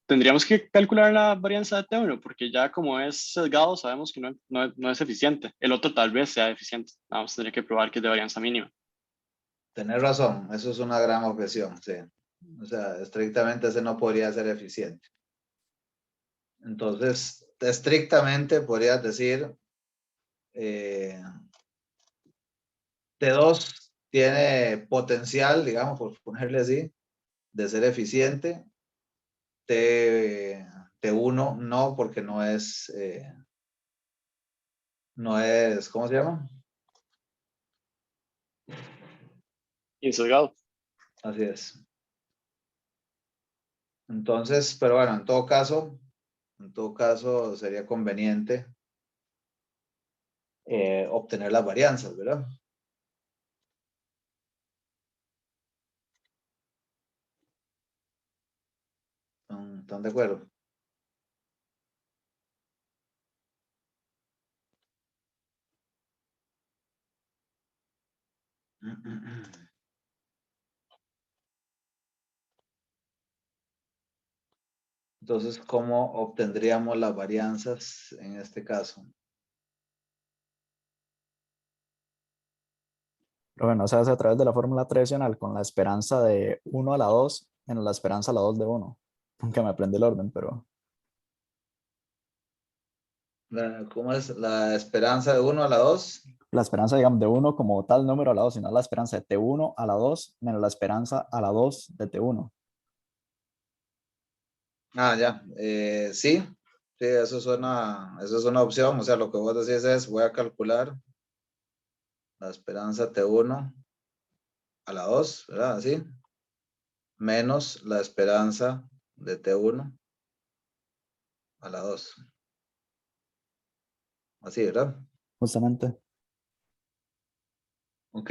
G: Tendríamos que calcular la varianza de T1 porque ya como es sesgado sabemos que no es eficiente. El otro tal vez sea eficiente. Vamos a tener que probar que es de varianza mínima.
A: Tenés razón, eso es una gran objeción, sí. O sea, estrictamente ese no podría ser eficiente. Entonces, estrictamente podrías decir T2 tiene potencial, digamos, por ponerle así, de ser eficiente. T1 no, porque no es, ¿cómo se llama?
G: Insesgado.
A: Así es. Entonces, pero bueno, en todo caso sería conveniente obtener las varianzas, ¿verdad? ¿Están de acuerdo? Entonces, ¿cómo obtendríamos las varianzas en este caso?
B: Pero bueno, se hace a través de la fórmula tradicional con la esperanza de 1 a la 2 menos la esperanza a la 2 de 1. Aunque me aprendí el orden, pero
A: ¿Cómo es la esperanza de 1 a la 2?
B: la esperanza, digamos, de 1 como tal número a la 2, sino la esperanza de T1 a la 2 menos la esperanza a la 2 de T1.
A: Ah, ya. Sí, eso es una opción. O sea, lo que vos decís es, voy a calcular la esperanza T1 a la 2, ¿verdad? Así. Menos la esperanza de T1 a la 2. Así, ¿verdad?
B: Justamente.
A: Ok.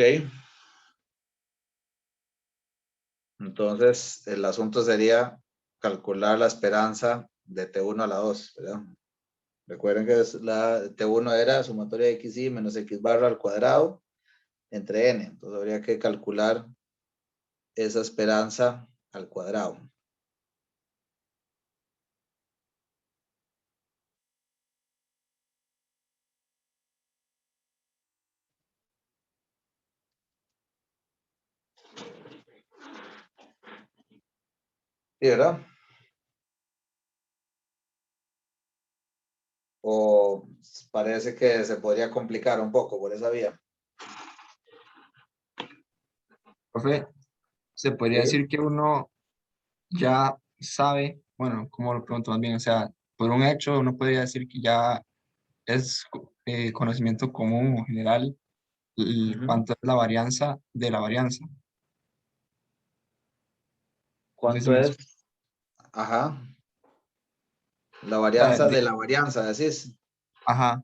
A: Entonces, el asunto sería calcular la esperanza de T1 a la 2, ¿verdad? Recuerden que la T1 era sumatoria de XY menos X barra al cuadrado entre N. Entonces, habría que calcular esa esperanza al cuadrado. ¿Sí, verdad? O parece que se podría complicar un poco por esa vía.
H: Profe, se podría
A: Sí.
H: decir que uno ya sabe, bueno, como lo pregunto más bien, o sea, por un hecho uno podría decir que ya es conocimiento común o general cuánto es la varianza de la varianza. No sé si
A: ¿Cuánto
H: me
A: es?
H: explico.
A: Ajá. La
H: O sea,
A: varianza de la varianza, decís.
H: ajá,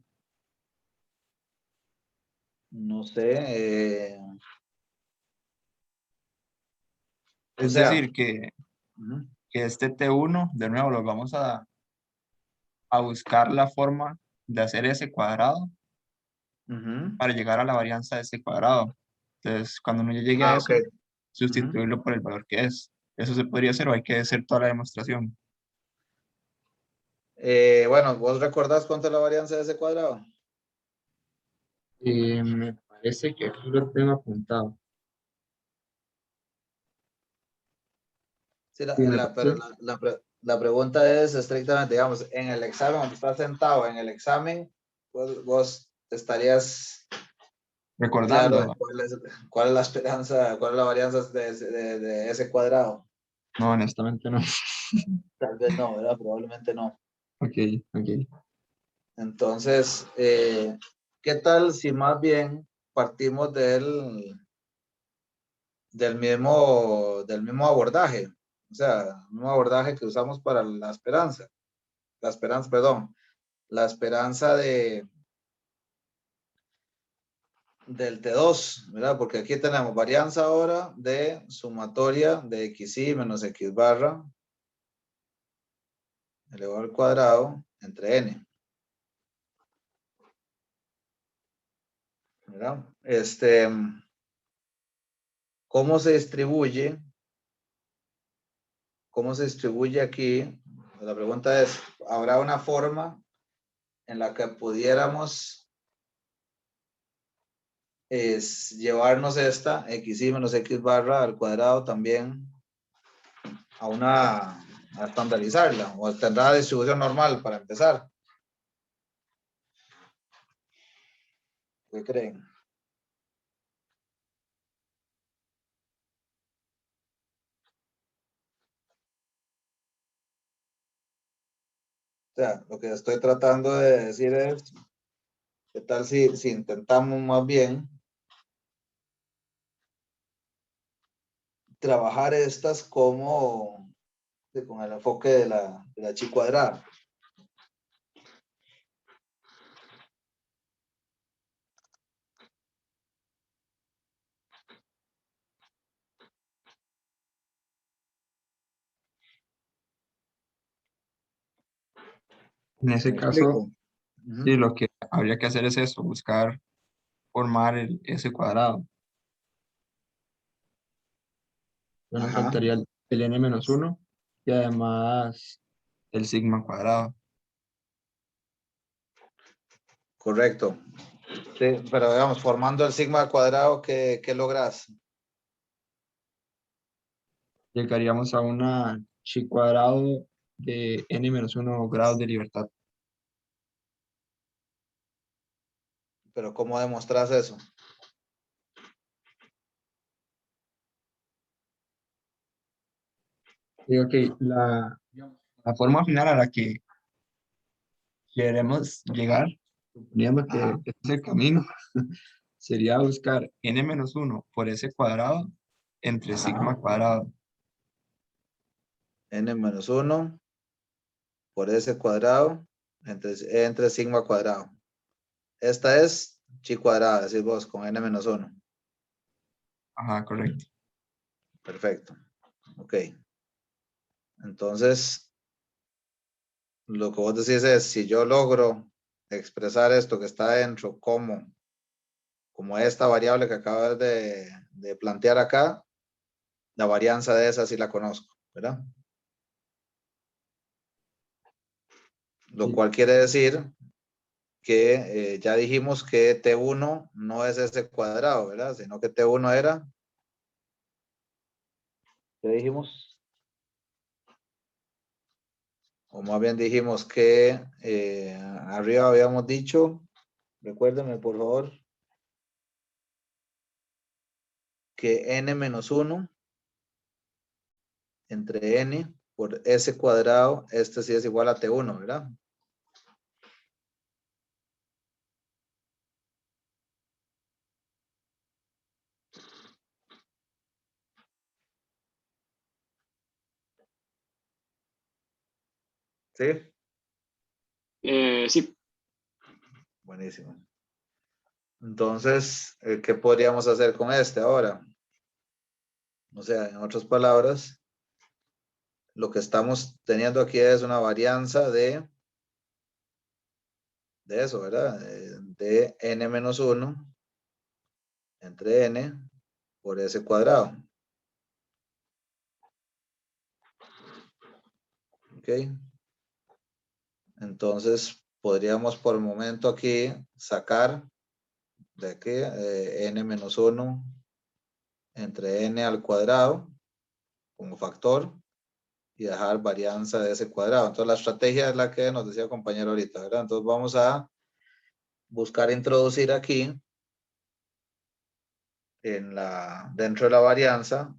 A: No sé. O
H: es
A: sea,
H: decir, que,
A: ujú,
H: que este T1, de nuevo, lo vamos a buscar la forma de hacer ese cuadrado
A: ujú.
H: para llegar a la varianza de ese cuadrado. Entonces, cuando uno ya llegue a
A: Ah, ok.
H: eso,
A: Ujú.
H: sustituirlo por el valor que es. Eso se podría hacer o hay que hacer toda la demostración.
A: Bueno, ¿vos recordás cuánto es la varianza de ese cuadrado?
H: Me parece que aquí lo tengo apuntado.
A: Sí,
H: Sí, me
A: pero
H: parece.
A: la pregunta es estrictamente, digamos, en el examen, cuando estás sentado en el examen, vos estarías claro de
H: Recordando,
A: cuál es la esperanza, cuál es la varianza de ese cuadrado.
H: no, honestamente no.
A: Tal vez no, ¿verdad? Probablemente no.
H: Ok, ok.
A: Entonces, ¿qué tal si más bien partimos del mismo abordaje? O sea, el mismo abordaje que usamos para perdón, la esperanza del T2, ¿verdad? Porque aquí tenemos varianza ahora de sumatoria de XY menos X barra elevado al cuadrado entre N. ¿verdad? ¿Cómo se distribuye? ¿Cómo se distribuye aquí? La pregunta es, ¿habrá una forma en la que pudiéramos llevarnos esta xy menos x barra al cuadrado también a estandarizarla? ¿O tendrá distribución normal para empezar? ¿Qué creen? O sea, lo que estoy tratando de decir es, ¿qué tal si intentamos más bien trabajar estas como con el enfoque de la chi cuadrada?
H: En ese
A: ¿Me
H: caso,
A: explico? Ujú.
H: sí, lo que habría que hacer es eso, buscar formar ese cuadrado. Ya nos
A: Ajá,
H: faltaría el n-1 y además el sigma cuadrado.
A: correcto. Sí, pero digamos, formando el sigma al cuadrado, ¿qué logras?
H: Llegaríamos a una chi cuadrado de n-1 grados de libertad.
A: Pero ¿cómo demostras eso?
H: Digo que la forma final a la que queremos llegar, suponiendo que
A: Ajá.
H: este es el camino, sería buscar n-1 por ese cuadrado entre sigma cuadrado.
A: N-1 por ese cuadrado entre sigma cuadrado. Esta es chi cuadrada, decís vos, con n-1.
H: Ajá, correcto.
A: Perfecto. Ok. Entonces, lo que vos decís es, si yo logro expresar esto que está dentro como esta variable que acabas de plantear acá, la varianza de esa sí la conozco, ¿verdad? Lo
H: Sí.
A: cual quiere decir que ya dijimos que T1 no es ese cuadrado, ¿verdad? Sino que T1 era, ¿qué dijimos? O más bien dijimos que arriba habíamos dicho, recuérdenme por favor, que n-1 entre n por s cuadrado, este sí es igual a T1, ¿verdad? Sí,
G: Sí,
A: buenísimo. Entonces, ¿qué podríamos hacer con este ahora? O sea, en otras palabras, lo que estamos teniendo aquí es una varianza de eso, ¿verdad? De n-1 entre n por s cuadrado. ¿Ok? Entonces, podríamos por el momento aquí sacar de aquí n-1 entre n al cuadrado como factor y dejar varianza de ese cuadrado. Entonces, la estrategia es la que nos decía el compañero ahorita, ¿verdad? Entonces, vamos a buscar introducir aquí dentro de la varianza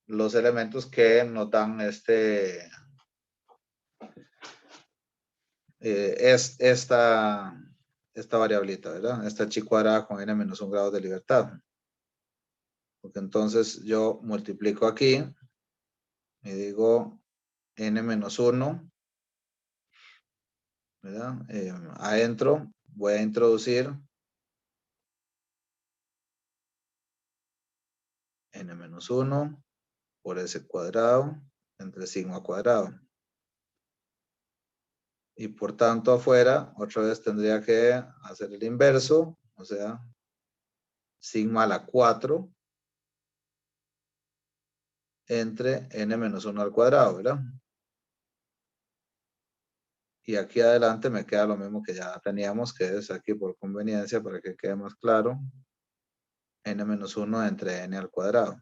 A: los elementos que nos dan esta variablita, ¿verdad? Esta chi cuadrada con n-1 grados de libertad. Porque entonces yo multiplico aquí y digo n-1, ¿verdad? Adentro voy a introducir n-1 por s cuadrado entre sigma cuadrado. Y por tanto afuera, otra vez tendría que hacer el inverso, o sea, sigma a la 4 entre n menos 1 al cuadrado, ¿verdad? Y aquí adelante me queda lo mismo que ya teníamos, que es aquí por conveniencia, para que quede más claro, n menos 1 entre n al cuadrado.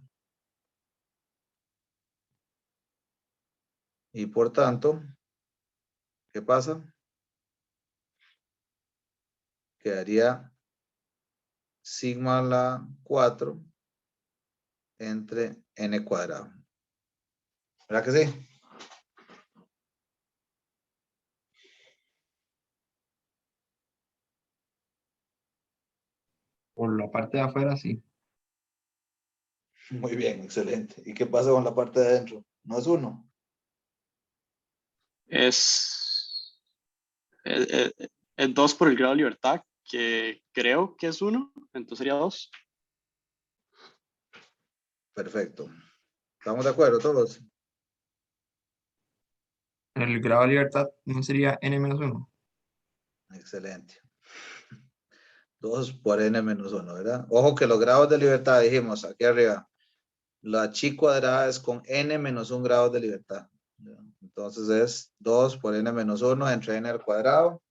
A: Y por tanto, ¿qué pasa? Quedaría sigma a la 4 entre n cuadrado. ¿Verdad que sí?
H: Por la parte de afuera, sí.
A: Muy bien, excelente. ¿Y qué pasa con la parte de adentro? ¿No es 1?
G: Es, es 2 por el grado de libertad, que creo que es 1, entonces sería 2.
A: Perfecto. ¿Estamos de acuerdo todos?
H: El grado de libertad no sería n menos 1.
A: Excelente. 2 por n menos 1, ¿verdad? Ojo que los grados de libertad dijimos aquí arriba. La chi cuadrada es con n menos 1 grados de libertad. Entonces es 2 por n menos 1 entre n al cuadrado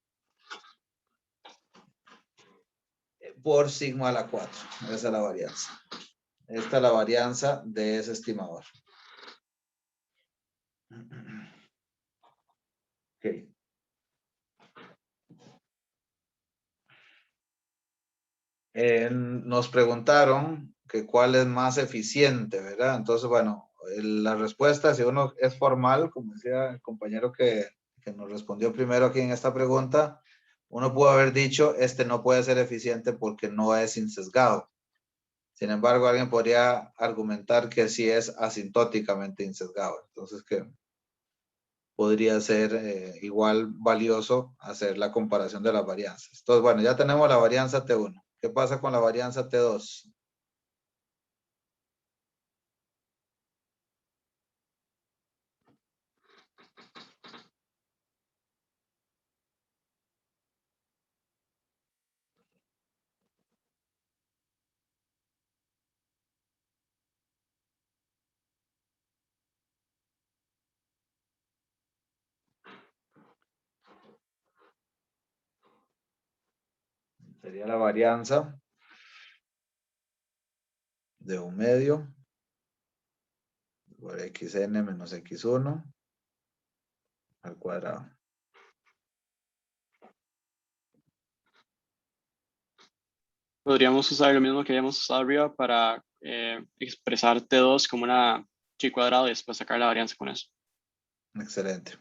A: por sigma a la 4. Esa es la varianza. Esta es la varianza de ese estimador. Ok. Nos preguntaron que cuál es más eficiente, ¿verdad? Entonces, bueno, la respuesta, si uno es formal, como decía el compañero que nos respondió primero aquí en esta pregunta, uno pudo haber dicho, este no puede ser eficiente porque no es insesgado. Sin embargo, alguien podría argumentar que sí es asintóticamente insesgado. Entonces, que podría ser igual valioso hacer la comparación de las varianzas. Entonces, bueno, ya tenemos la varianza T1. ¿Qué pasa con la varianza T2? Sería la varianza de 1 medio por xn menos x1 al cuadrado.
G: Podríamos usar lo mismo que habíamos usado arriba para expresar T2 como una chi cuadrado y después sacar la varianza con eso.
A: Excelente.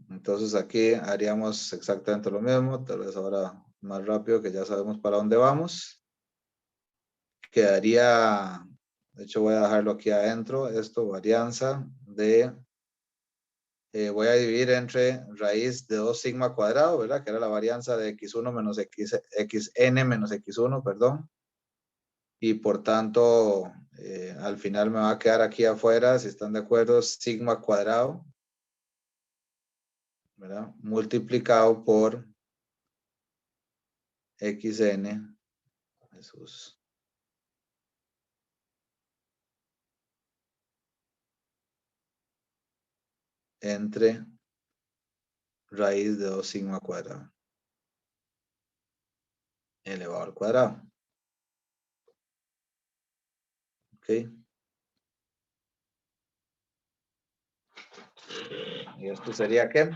A: Entonces aquí haríamos exactamente lo mismo, tal vez ahora más rápido que ya sabemos para dónde vamos. Quedaría, de hecho voy a dejarlo aquí adentro, esto varianza de, voy a dividir entre raíz de 2 sigma cuadrado, ¿verdad? Que era la varianza de x1 menos xn menos x1, perdón. Y por tanto, al final me va a quedar aquí afuera, si están de acuerdo, sigma cuadrado, ¿verdad? Multiplicado por xn, Jesús, entre raíz de 2 sigma cuadrado elevado al cuadrado. ¿Ok? ¿Y esto sería qué?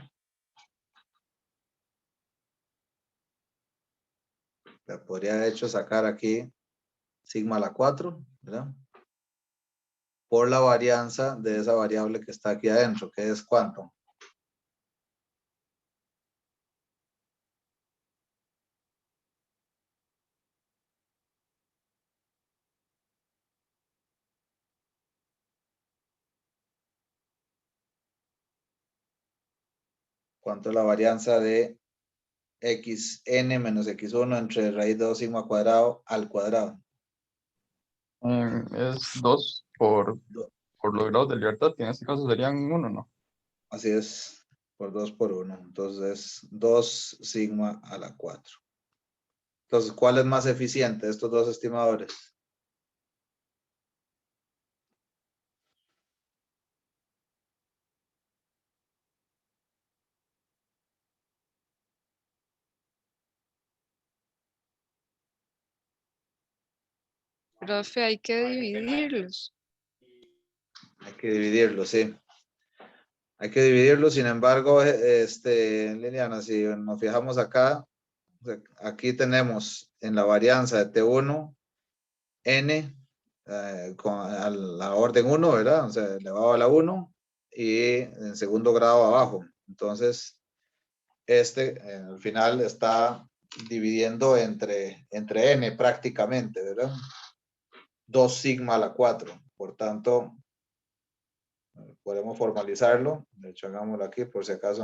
A: Me podría de hecho sacar aquí sigma a la 4, ¿verdad? Por la varianza de esa variable que está aquí adentro, que es ¿cuánto? ¿Cuánto es la varianza de xn menos x1 entre raíz de 2 sigma cuadrado al cuadrado?
C: Es 2 por los grados de libertad, que en este caso serían 1, ¿no?
A: Así es, por 2 por 1. Entonces es 2 sigma a la 4. Entonces, ¿cuál es más eficiente de estos dos estimadores?
E: Profe, hay que dividirlos.
A: Hay que dividirlo, sí. Hay que dividirlo, sin embargo, Liliana, si nos fijamos acá, aquí tenemos en la varianza de T1, N, a la orden 1, ¿verdad? O sea, elevado a la 1 y en segundo grado abajo. Entonces, al final está dividiendo entre N prácticamente, ¿verdad? 2 sigma a la 4. Por tanto, podemos formalizarlo. De hecho, hagámoslo aquí por si acaso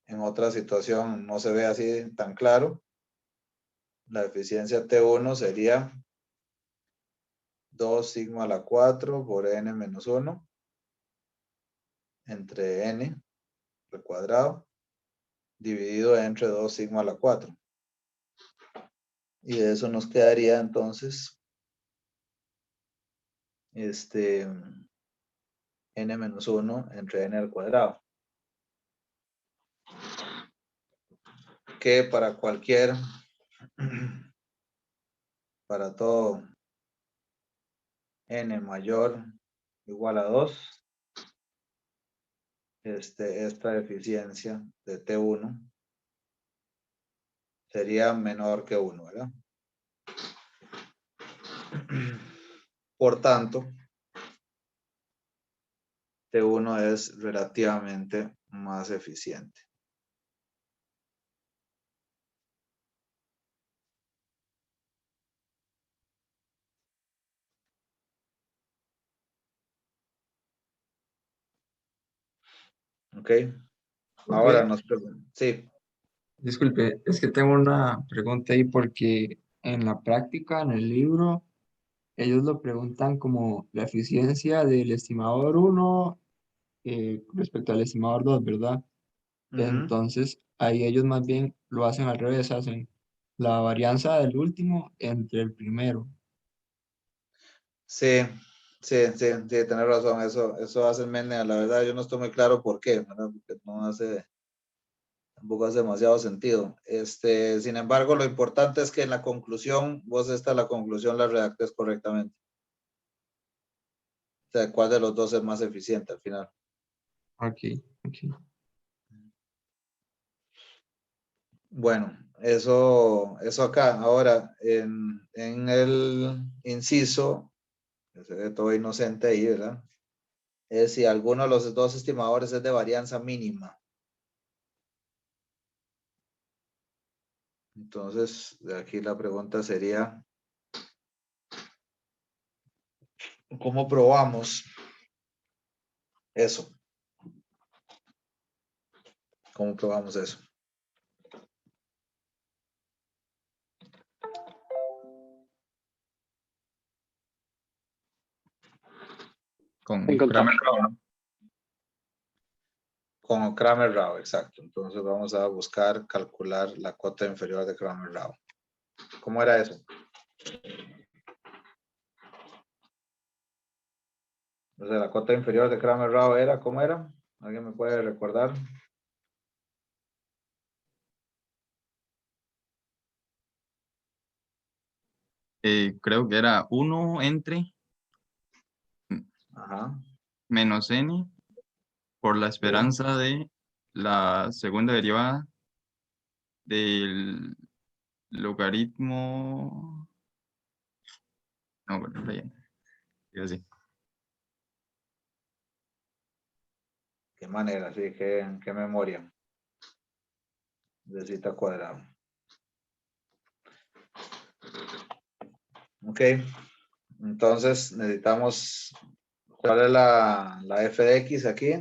A: en otra situación no se ve así tan claro. La eficiencia T1 sería 2 sigma a la 4 por n menos 1 entre n al cuadrado dividido entre 2 sigma a la 4. Y de eso nos quedaría entonces n menos 1 entre n al cuadrado. Que para para todo n mayor o igual a 2, esta eficiencia de T1 sería menor que 1, ¿verdad? Por tanto, T1 es relativamente más eficiente. ¿Ok? Ahora nos preguntan. Sí.
H: Disculpe, es que tengo una pregunta ahí porque en la práctica, en el libro, ellos lo preguntan como la eficiencia del estimador 1 respecto al estimador 2, ¿verdad? Entonces, ahí ellos más bien lo hacen al revés, hacen la varianza del último entre el primero.
A: Sí, tenés razón. Eso hace Mene. La verdad, yo no estoy muy claro por qué, ¿verdad? Porque tampoco hace demasiado sentido. Sin embargo, lo importante es que en la conclusión, la conclusión la redactes correctamente. O sea, ¿cuál de los dos es más eficiente al final?
H: Ok.
A: Bueno, eso acá. Ahora, en el inciso, que se ve todo inocente ahí, ¿verdad? Es si alguno de los dos estimadores es de varianza mínima. Entonces, de aquí la pregunta sería, ¿cómo probamos eso? ¿Cómo probamos eso?
H: Con
G: Encontrar-
H: Kramer-Rao, ¿no?
A: Con Kramer-Rao, exacto. Entonces vamos a buscar calcular la cota inferior de Kramer-Rao. ¿Cómo era eso? Entonces la cota inferior de Kramer-Rao era, ¿cómo era? ¿Alguien me puede recordar?
H: Creo que era 1 entre
A: Ajá.
H: menos n por la esperanza de la segunda derivada del logaritmo. No, bueno, está bien. Digo así.
A: ¿Qué manera? Sí, ¿qué memoria? De zeta cuadrada. Ok. Entonces necesitamos, ¿cuál es la f de x aquí?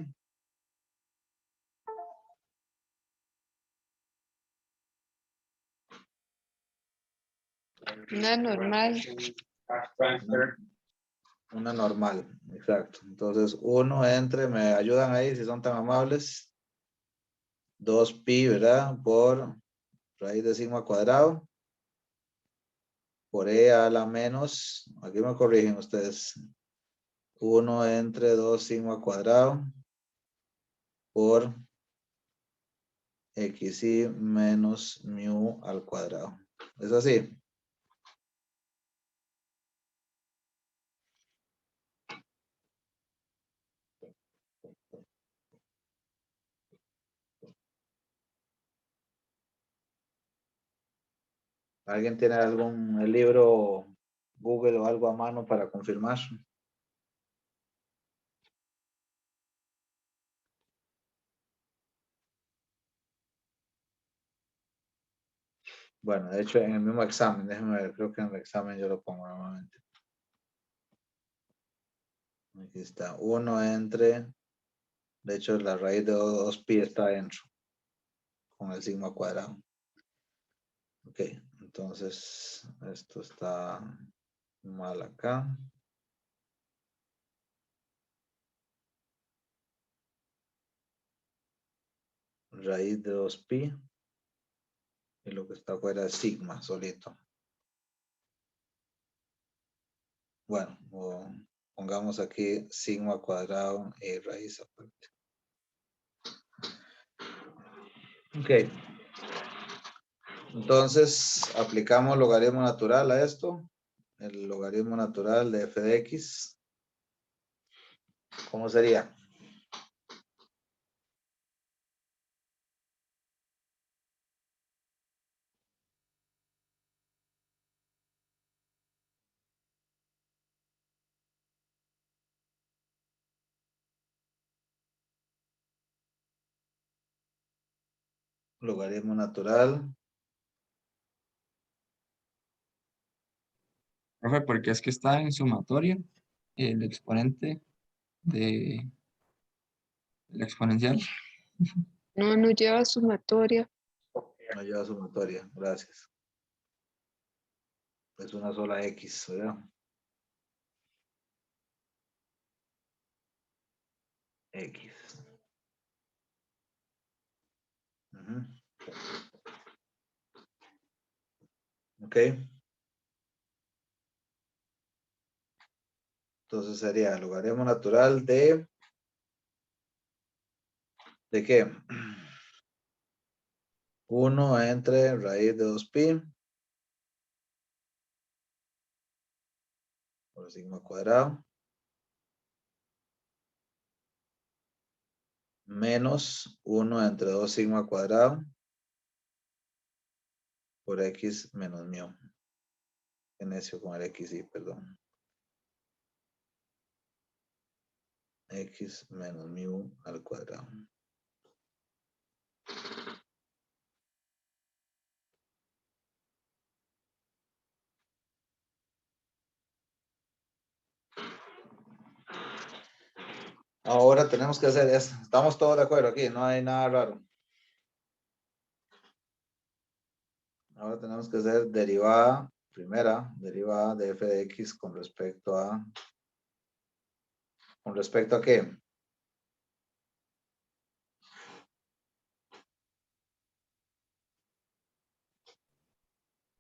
E: Una normal.
A: Una normal, exacto. Entonces, 1 entre, ¿me ayudan ahí si son tan amables? 2pi, ¿verdad? Por raíz de sigma cuadrado. por e a la menos, aquí me corrigen ustedes, 1 entre 2 sigma cuadrado por xy menos mu al cuadrado. ¿Es así? ¿Alguien tiene algún libro, Google o algo a mano para confirmar? Bueno, de hecho, en el mismo examen, déjenme ver, creo que en el examen yo lo pongo normalmente. Aquí está, 1 entre, de hecho, la raíz de 2pi está dentro, con el sigma cuadrado. Ok, entonces, esto está mal acá. Raíz de 2pi. Y lo que está afuera es sigma solito. Bueno, pongamos aquí sigma cuadrado y raíz aparte. Ok. Entonces, aplicamos logaritmo natural a esto. El logaritmo natural de f de x. ¿Cómo sería? Logaritmo natural.
H: Profe, porque es que está en sumatoria el exponente de el exponencial.
E: No, no lleva sumatoria.
A: No lleva sumatoria. Gracias. Es una sola x, ¿verdad? X. Ujú. Ok. Entonces sería logaritmo natural ¿de qué? 1 entre raíz de 2pi por sigma cuadrado menos 1 entre 2 sigma cuadrado por x menos mu. Qué necio con el xy, perdón. X menos mu al cuadrado. Ahora tenemos que hacer esto. Estamos todos de acuerdo aquí, no hay nada raro. Ahora tenemos que hacer derivada, primera derivada de f de x con respecto a qué?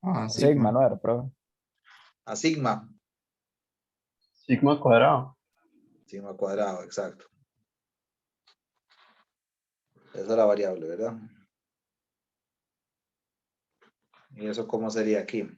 H: Ah,
B: Sigma,
H: sigma.
B: no era, profe.
A: A sigma.
C: Sigma cuadrado.
A: Sigma cuadrado, exacto. Esa es la variable, ¿verdad? ¿Y eso cómo sería aquí?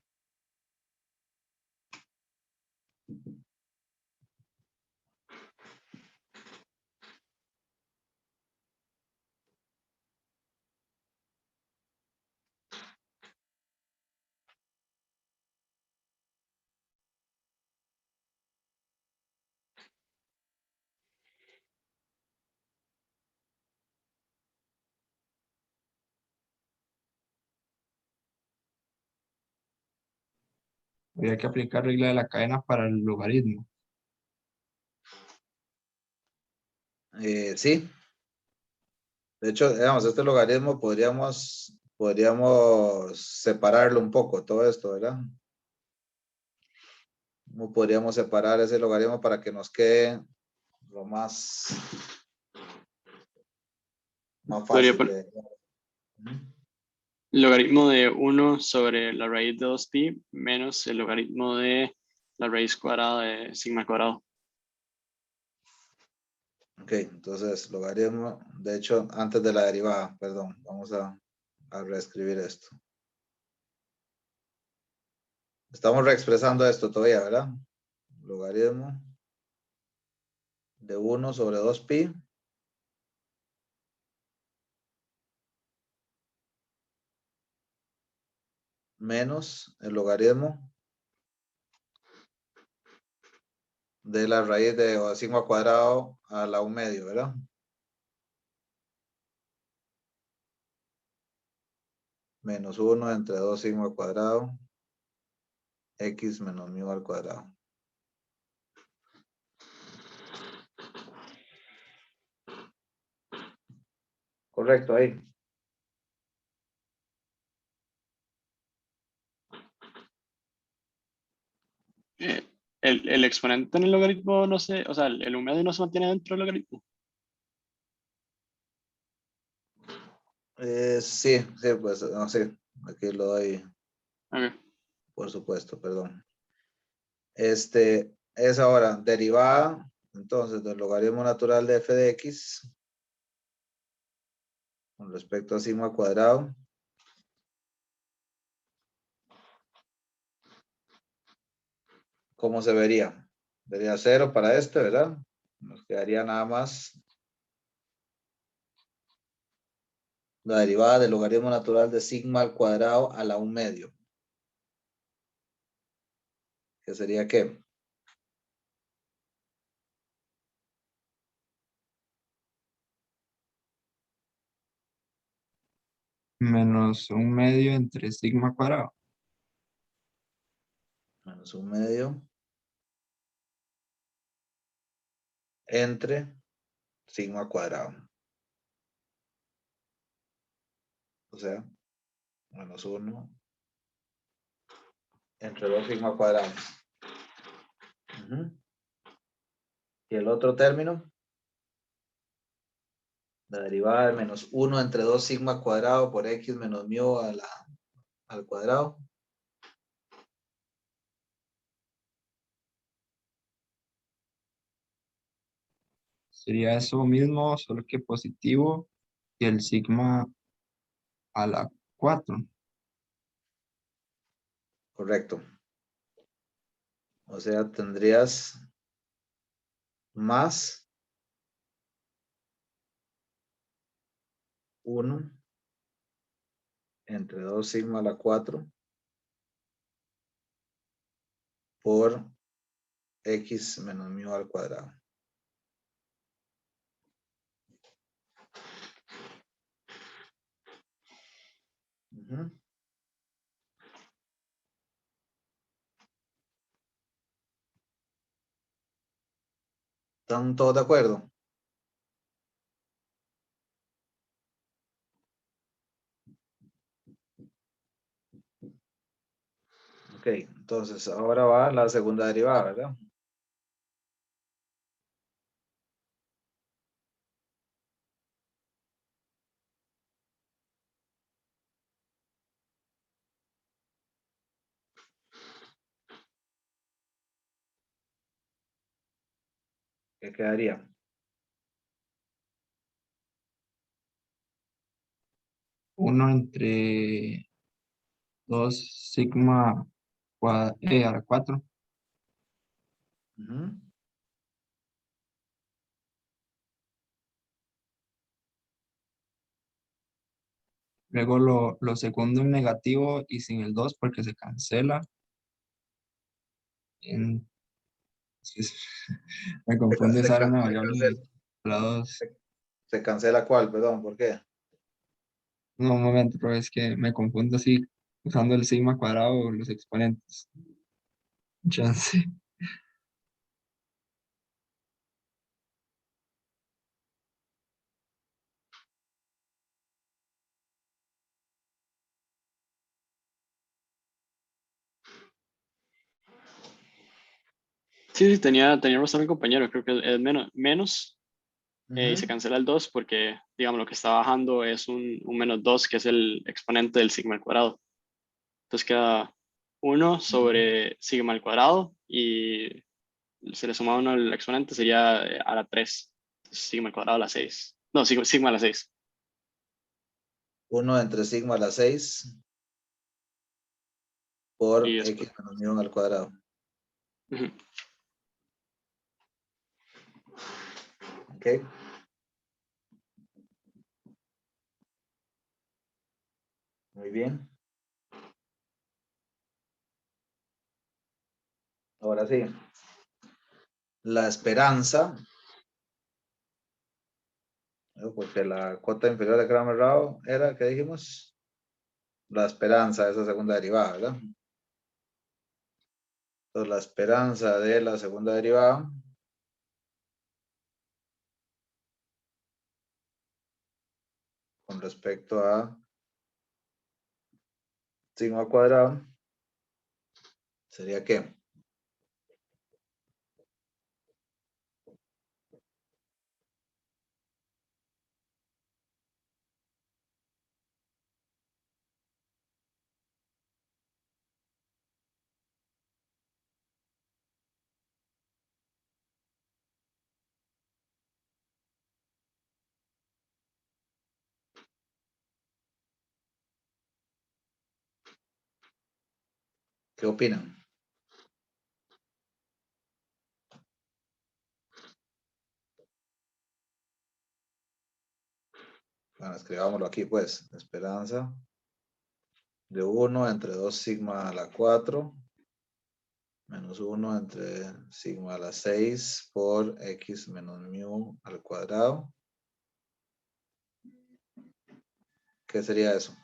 H: Habría que aplicar regla de la cadena para el logaritmo.
A: Sí. De hecho, digamos, este logaritmo podríamos separarlo un poco, todo esto, ¿verdad? ¿Cómo podríamos separar ese logaritmo para que nos quede lo más
G: Podría,
A: fácil de...
G: Logaritmo de 1 sobre la raíz de 2pi menos el logaritmo de la raíz cuadrada de sigma al cuadrado.
A: Ok, entonces logaritmo, de hecho, antes de la derivada, perdón, vamos a reescribir esto. Estamos reexpresando esto todavía, ¿verdad? Logaritmo de 1 sobre 2pi menos el logaritmo de la raíz de sigma cuadrado a la 1 medio, ¿verdad? Menos 1 entre 2 sigma cuadrado, x menos mu al cuadrado. Correcto, ahí.
G: El exponente en el logaritmo no se, o sea, el u medio no se mantiene dentro del logaritmo.
A: Sí, sí, pues no sé. Aquí lo doy,
G: Ok.
A: por supuesto, perdón. Es ahora derivada, entonces, del logaritmo natural de f de x con respecto a sigma cuadrado. ¿Cómo se vería? Vería 0 para este, ¿verdad? Nos quedaría nada más la derivada del logaritmo natural de sigma al cuadrado a la 1 medio. ¿Qué sería qué?
H: Menos 1 medio entre sigma cuadrado.
A: Menos 1 medio entre sigma cuadrado. O sea, menos 1 entre 2 sigma cuadrados. Y el otro término, la derivada de menos 1 entre 2 sigma cuadrado por x menos mu al cuadrado.
H: Sería eso mismo, solo que positivo y el sigma a la 4.
A: Correcto. O sea, tendrías más 1 entre 2 sigma a la 4 por x menos mu al cuadrado. ¿Están todos de acuerdo? Ok, entonces ahora va la segunda derivada, ¿verdad? ¿Qué quedaría?
H: 1 entre 2 sigma a la 4. Luego lo segundo en negativo y sin el 2 porque se cancela. Me confunde usar una variable la 2.
A: ¿Se cancela cuál? Perdón, ¿por qué?
H: No, un momento, pero es que me confundo así usando el sigma cuadrado o los exponentes. Chance.
G: Sí, tenía razón mi compañero, creo que es menos y se cancela el 2 porque, digamos, lo que está bajando es un menos 2, que es el exponente del sigma al cuadrado. Entonces queda 1 sobre sigma al cuadrado y se le suma 1 al exponente, sería a la 3. Entonces, sigma al cuadrado a la 6. No, sigma a la 6.
A: 1 entre sigma a la 6 por
G: Y
A: x menos mu al cuadrado.
G: Ujú.
A: Ok. Muy bien. Ahora sí. La esperanza, porque la cota inferior de Cramer-Rao era, ¿qué dijimos? La esperanza de esa segunda derivada, ¿verdad? Entonces, la esperanza de la segunda derivada con respecto a sigma al cuadrado sería ¿qué? ¿Qué opinan? Bueno, escribámoslo aquí pues. Esperanza de 1 entre 2 sigma a la 4 menos 1 entre sigma a la 6 por x menos mu al cuadrado. ¿Qué sería eso?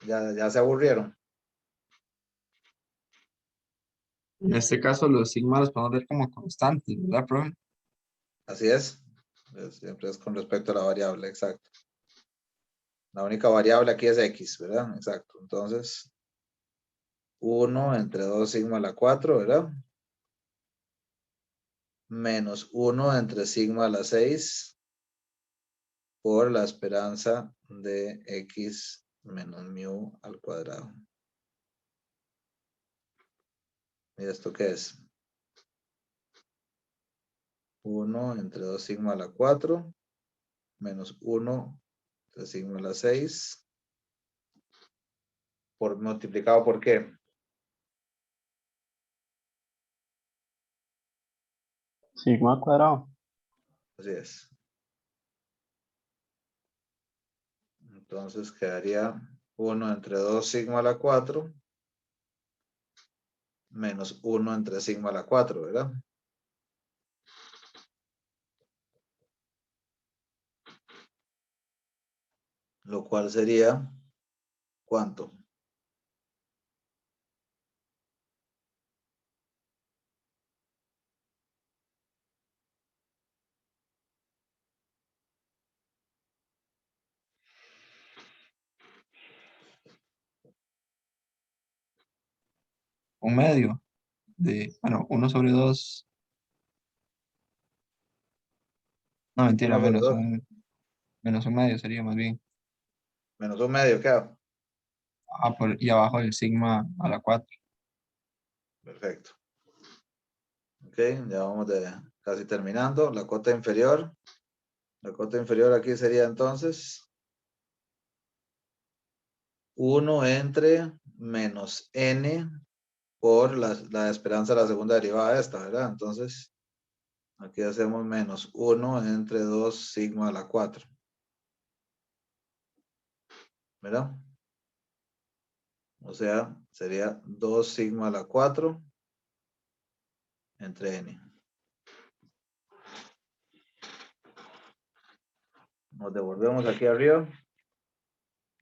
A: Ya se aburrieron.
H: En este caso, los sigma los podemos ver como constantes, ¿verdad, profe?
A: Así es. Siempre es con respecto a la variable, exacto. La única variable aquí es x, ¿verdad? Exacto. Entonces, 1 entre 2 sigma a la 4, ¿verdad? Menos 1 entre sigma a la 6 por la esperanza de x menos mu al cuadrado. ¿Y esto qué es? 1 entre 2 sigma a la 4 menos 1 entre sigma a la 6 por multiplicado por qué?
F: Sigma al cuadrado.
A: Así es. Entonces quedaría 1 entre 2 sigma a la 4 menos 1 entre sigma a la 4, ¿verdad? Lo cual sería, ¿cuánto?
H: Un medio de, bueno, 1 sobre 2. No, mentira,
A: 1 sobre 2
H: menos un medio sería más bien.
A: menos un medio queda.
H: Y abajo el sigma a la 4.
A: Perfecto. Ok, ya vamos casi terminando. La cota inferior. La cota inferior aquí sería entonces 1 entre menos n por la esperanza de la segunda derivada de esta, ¿verdad? Entonces, aquí hacemos menos 1 entre 2 sigma a la 4. ¿Verdad? O sea, sería 2 sigma a la 4 entre n. Nos devolvemos aquí arriba.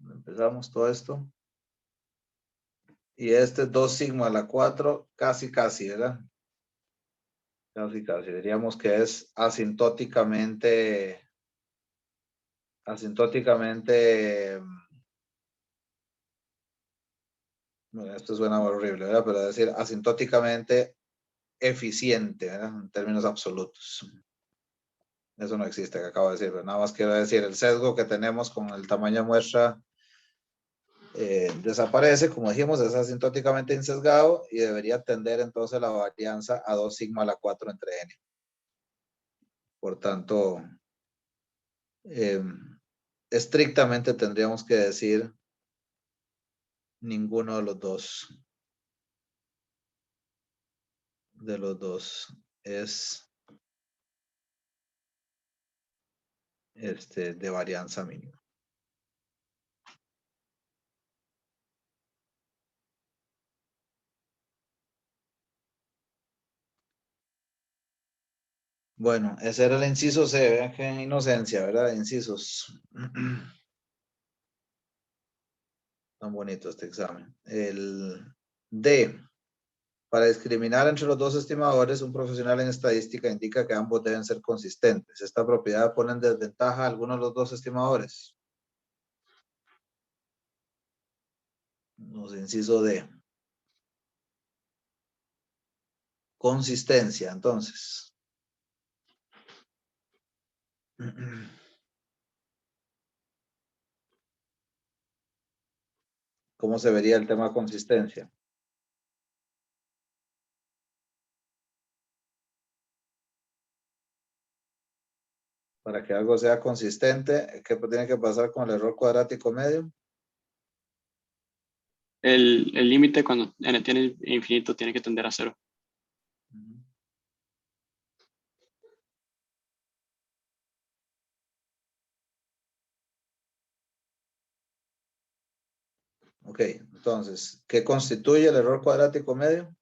A: Empezamos todo esto. Y este 2 sigma a la 4, casi, ¿verdad? Casi. Diríamos que es asintóticamente asintóticamente, bueno, esto suena horrible, ¿verdad? Pero decir asintóticamente eficiente, ¿verdad? En términos absolutos. Eso no existe, que acabo de decir, pero nada más quiero decir, el sesgo que tenemos con el tamaño de muestra desaparece, como dijimos, es asintóticamente insesgado y debería tender entonces la varianza a 2 sigma a la 4 entre n. Por tanto, estrictamente tendríamos que decir ninguno de los dos es de varianza mínima. Bueno, ese era el inciso C, vean qué inocencia, ¿verdad? Incisos. Tan bonito este examen. El D. Para discriminar entre los dos estimadores, un profesional en estadística indica que ambos deben ser consistentes. Esta propiedad pone en desventaja a alguno de los dos estimadores. Inciso D. Consistencia, entonces. ¿Cómo se vería el tema consistencia? Para que algo sea consistente, ¿qué tiene que pasar con el error cuadrático medio?
G: El límite cuando n tiene infinito tiene que tender a 0.
A: Ok, entonces, ¿qué constituye el error cuadrático medio?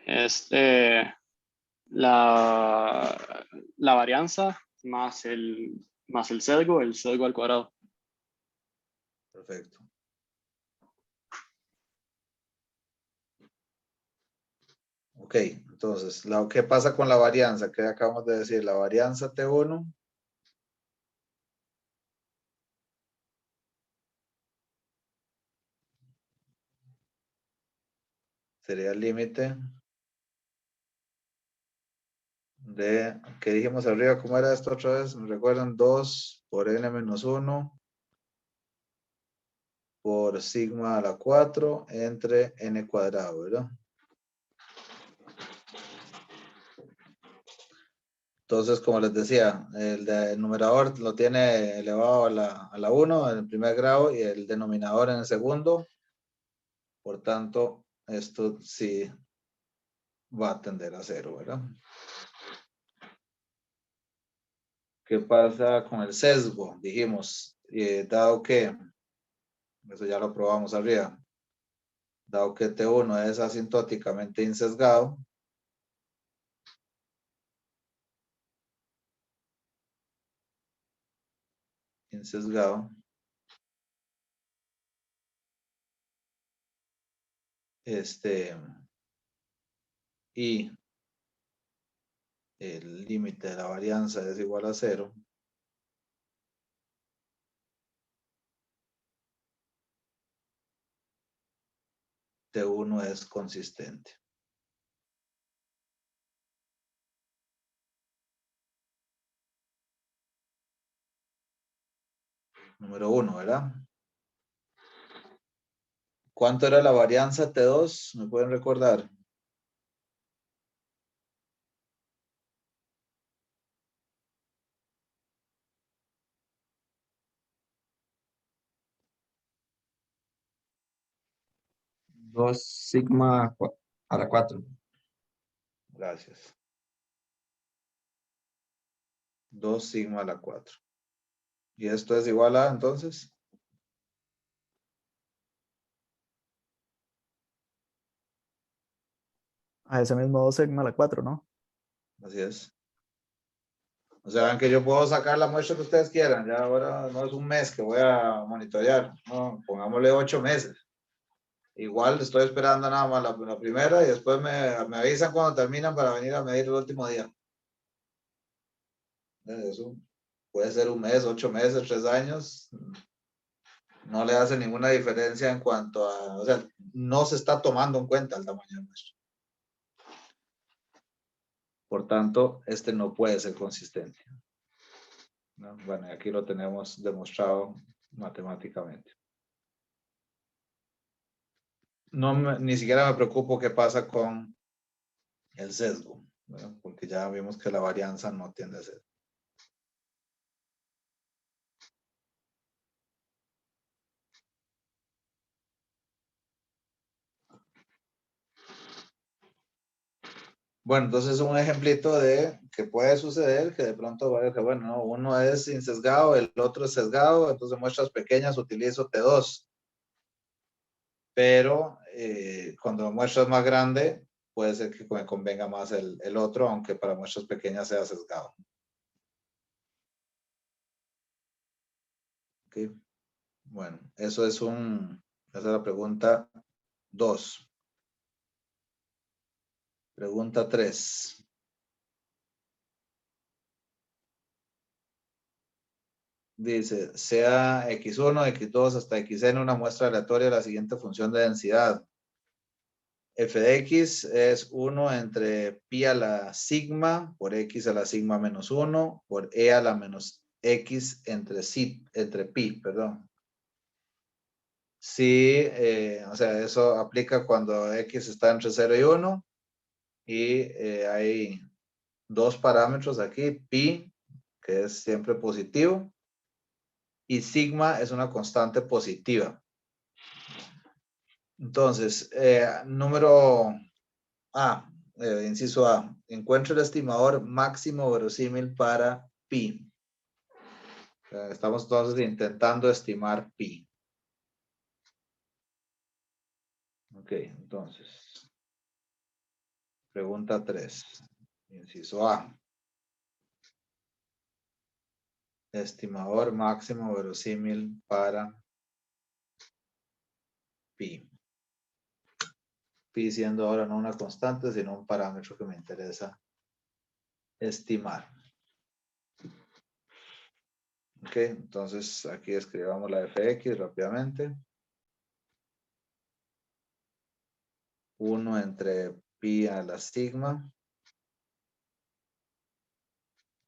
G: Es la varianza más el sesgo al cuadrado.
A: Perfecto. Ok, entonces, ¿qué pasa con la varianza? ¿Qué acabamos de decir? La varianza T1 sería el límite de, ¿qué dijimos arriba? ¿Cómo era esto otra vez? ¿Me recuerdan? 2 por n menos 1 por sigma a la 4 entre n cuadrado, ¿verdad? Entonces, como les decía, el numerador lo tiene elevado a la 1 en el primer grado y el denominador en el segundo. Por tanto, esto sí va a tender a 0, ¿verdad? ¿Qué pasa con el sesgo? Dijimos, dado que, eso ya lo probamos arriba, dado que T1 es asintóticamente insesgado, y el límite de la varianza es igual a 0, T1 es consistente. Número 1, ¿verdad? ¿Cuánto era la varianza T2? ¿Me pueden recordar?
H: Dos sigma a la 4.
A: Gracias. 2 sigma a la 4. ¿Y esto es igual a, entonces?
B: A ese mismo 2 sigma a la 4, ¿no?
A: Así es. O sea, vean que yo puedo sacar la muestra que ustedes quieran. Ya ahora no es un mes que voy a monitorear. No, pongámosle 8 meses. Igual estoy esperando nada más la primera y después me avisan cuando terminan para venir a medir el último día. Eso puede ser un mes, 8 meses, 3 años. No le hace ninguna diferencia en cuanto a, o sea, no se está tomando en cuenta el tamaño de muestra. Por tanto, este no puede ser consistente, ¿no? Bueno, y aquí lo tenemos demostrado matemáticamente. Ni siquiera me preocupo qué pasa con el sesgo, ¿no? Porque ya vimos que la varianza no tiende a ser. Bueno, entonces un ejemplito de que puede suceder que de pronto vaya que, bueno, no, uno es insesgado, el otro es sesgado, entonces muestras pequeñas utilizo T2. Pero cuando muestras más grande, puede ser que me convenga más el otro, aunque para muestras pequeñas sea sesgado. ¿Okay? Bueno, esa es la pregunta 2. Pregunta 3. Dice, sea x1, x2 hasta xn una muestra aleatoria de la siguiente función de densidad. F de x es 1 entre pi a la sigma por x a la sigma menos 1 por e a la menos x entre pi, perdón. Sí, o sea, eso aplica cuando x está entre 0 y 1 y hay dos parámetros aquí, pi, que es siempre positivo, y sigma es una constante positiva. Entonces, número A, inciso A, encuentro el estimador máximo verosímil para pi. Estamos entonces intentando estimar pi. Ok, entonces, pregunta 3, inciso A. Estimador máximo verosímil para pi. Pi siendo ahora no una constante, sino un parámetro que me interesa estimar. Ok, entonces aquí escribamos la fx rápidamente. 1 entre pi a la sigma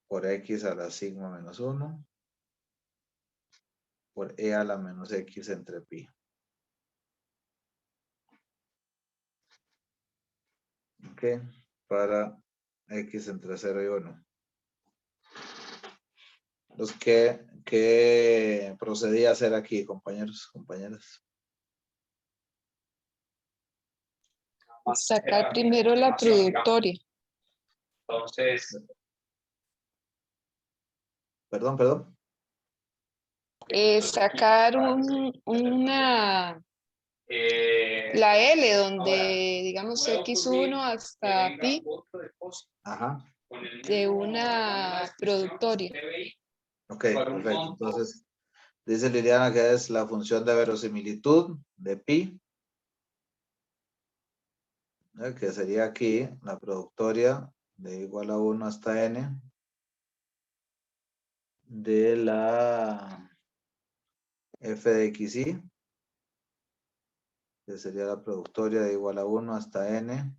A: por x a la sigma menos 1 por e a la menos x entre pi. Ok, para x entre 0 y 1. Los que procedí a hacer aquí, compañeros, compañeras.
E: Sacar primero la productoria.
H: Entonces,
A: Perdón.
E: Sacar la L donde digamos x1 hasta pi
A: Ajá.
E: de una productoria.
A: Ok, perfecto. Entonces, dice Liliana que es la función de verosimilitud de pi. Que sería aquí la productoria de igual a 1 hasta n de la f de xy, que sería la productoria de igual a 1 hasta n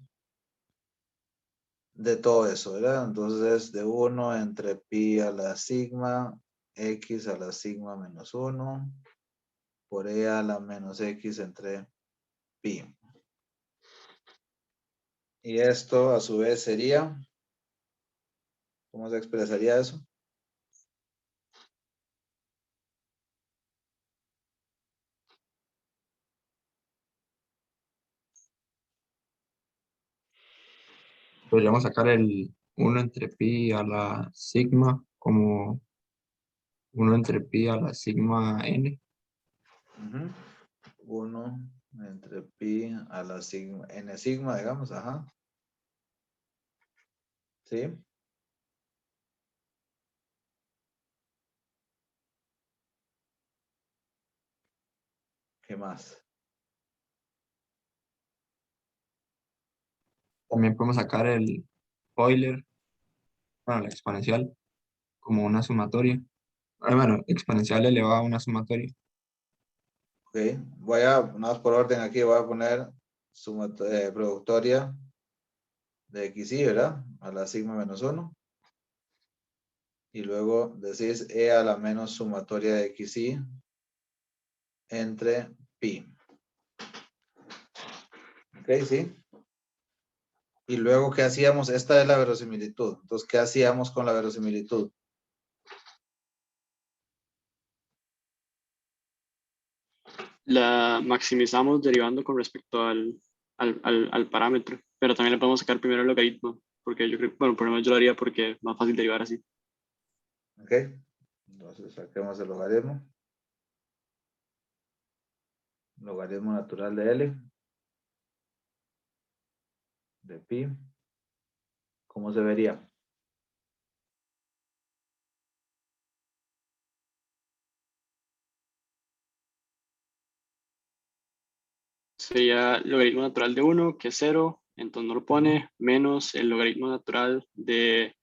A: de todo eso, ¿verdad? Entonces es de 1 entre pi a la sigma x a la sigma menos 1 por e a la menos x entre pi. Y esto a su vez sería, ¿cómo se expresaría eso?
H: podríamos sacar el 1 entre pi a la sigma como 1 entre pi a la sigma n.
A: 1 entre pi a la sigma, n sigma, digamos, ajá. ¿Sí? ¿Qué más?
H: también podemos sacar el Euler, bueno, la exponencial, como una sumatoria. Bueno, exponencial elevado a una sumatoria.
A: Ok, voy a, nada más por orden aquí, voy a poner productoria de xy, ¿verdad? A la sigma menos 1. Y luego decís e a la menos sumatoria de xy entre pi. Ok, sí. Y luego, ¿qué hacíamos? Esta es la verosimilitud. Entonces, ¿qué hacíamos con la verosimilitud?
G: La maximizamos derivando con respecto al parámetro, pero también le podemos sacar primero el logaritmo, porque yo creo, bueno, por lo menos yo lo haría porque es más fácil derivar así.
A: Ok, entonces saquemos el logaritmo. Logaritmo natural de L. De pi. ¿Cómo se vería?
G: Sería logaritmo natural de 1, que es 0, entonces no lo pone, menos el logaritmo natural de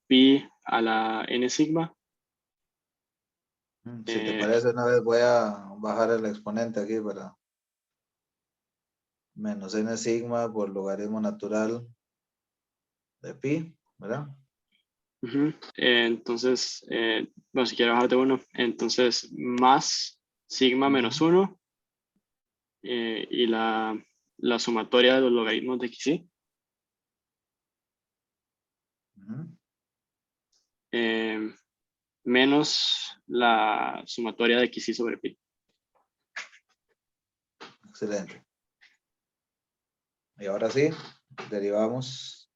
G: pi a la n sigma.
A: Si te parece, una vez voy a bajar el exponente aquí para menos n sigma por logaritmo natural de pi, ¿verdad?
G: Entonces, bueno, si quiero bajar de 1, entonces más sigma menos 1 y la sumatoria de los logaritmos de xy. Menos la sumatoria de xy sobre pi.
A: Excelente. Y ahora sí, derivamos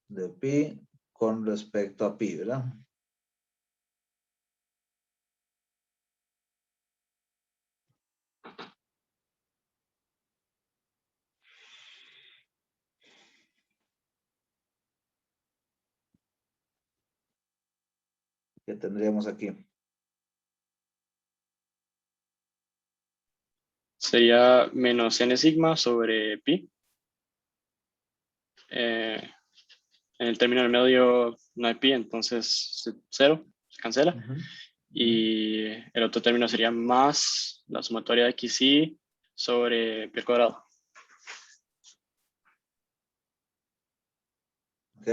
A: de pi con respecto a pi, ¿verdad? ¿Qué tendríamos aquí?
G: Sería menos n sigma sobre pi. En el término del medio no hay pi, entonces 0, se cancela. Y el otro término sería más la sumatoria de xy sobre pi al cuadrado.
A: Ok.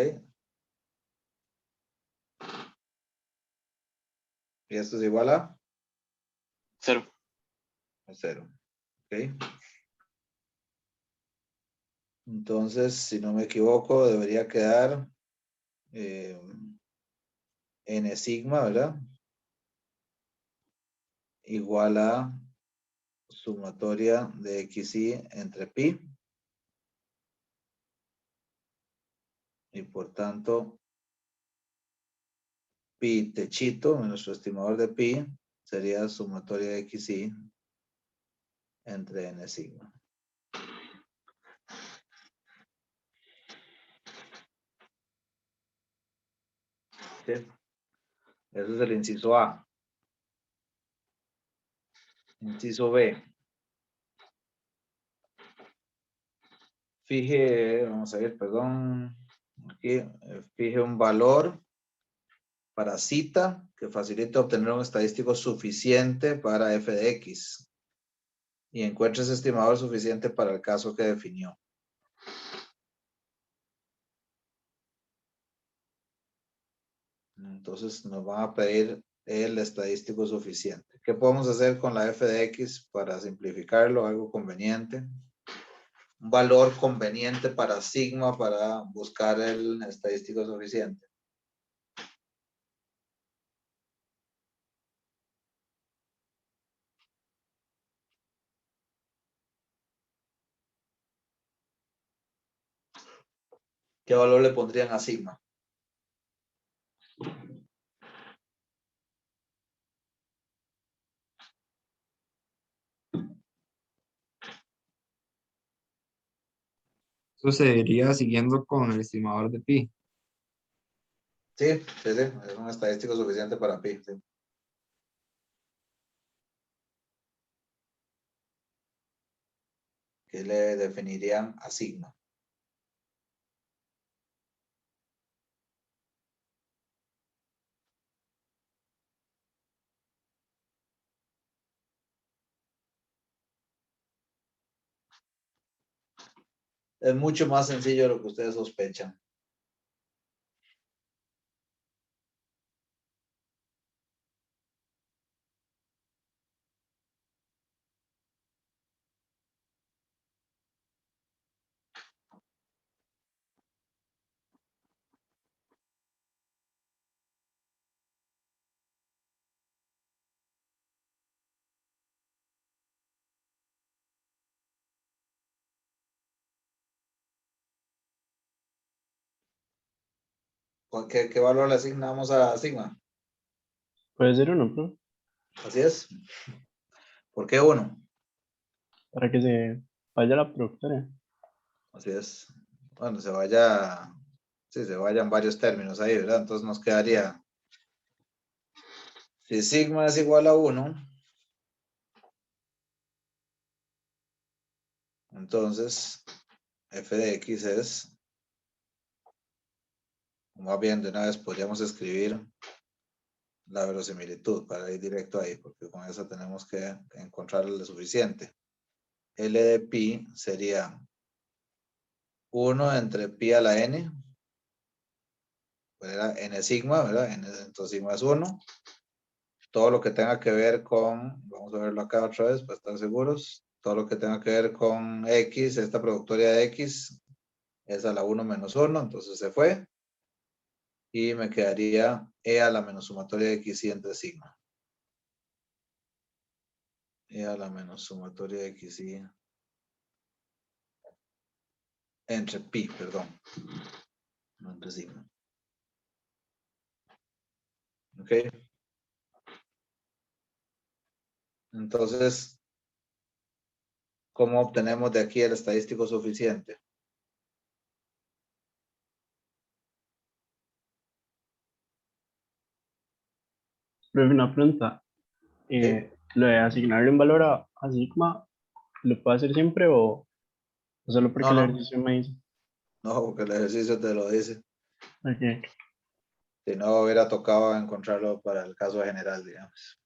A: Y esto es igual a
G: 0.
A: 0. Ok. Entonces, si no me equivoco, debería quedar n sigma, ¿verdad? Igual a sumatoria de xy entre pi. Y por tanto, pi techito, nuestro estimador de pi, sería sumatoria de xy entre n sigma. ¿Sí? Ese es el inciso A. Inciso B. Fije, vamos a ver, perdón. Aquí, fije un valor para cita que facilite obtener un estadístico suficiente para f de x. Y encuentre ese estimador suficiente para el caso que definió. Entonces nos van a pedir el estadístico suficiente. ¿Qué podemos hacer con la f de x para simplificarlo? Algo conveniente. Un valor conveniente para sigma para buscar el estadístico suficiente. ¿Qué valor le pondrían a sigma?
H: Eso se iría siguiendo con el estimador de pi.
A: Sí, es un estadístico suficiente para pi. Sí. Ok, que le definirían a sigma. Es mucho más sencillo de lo que ustedes sospechan. ¿Qué valor le asignamos a sigma?
F: Puede ser 1, ¿no?
A: Así es. ¿Por qué 1?
F: Para que se vaya la productora.
A: Así es. Bueno, se vaya, sí, se vayan varios términos ahí, ¿verdad? Entonces nos quedaría, si sigma es igual a 1, entonces f de x es, más bien de una vez podríamos escribir la verosimilitud para ir directo ahí, porque con eso tenemos que encontrarle lo suficiente. L de pi sería 1 entre pi a la n, pues era n sigma, ¿verdad? Entonces sigma es 1. Todo lo que tenga que ver con, vamos a verlo acá otra vez para estar seguros, todo lo que tenga que ver con x, esta productoria de x, es a la 1 menos 1, entonces se fue. Y me quedaría e a la menos sumatoria de x y entre sigma. E a la menos sumatoria de x y entre pi, perdón. No entre sigma. Ok. Entonces, ¿cómo obtenemos de aquí el estadístico suficiente?
F: Pero una pregunta.
A: ¿Sí?
F: ¿Lo de asignarle un valor a sigma, lo puedo hacer siempre o solo porque
A: No,
F: el
A: no,
F: ejercicio me dice?
A: no, porque el ejercicio te lo dice.
F: Ok.
A: Si no, hubiera tocado encontrarlo para el caso general, digamos.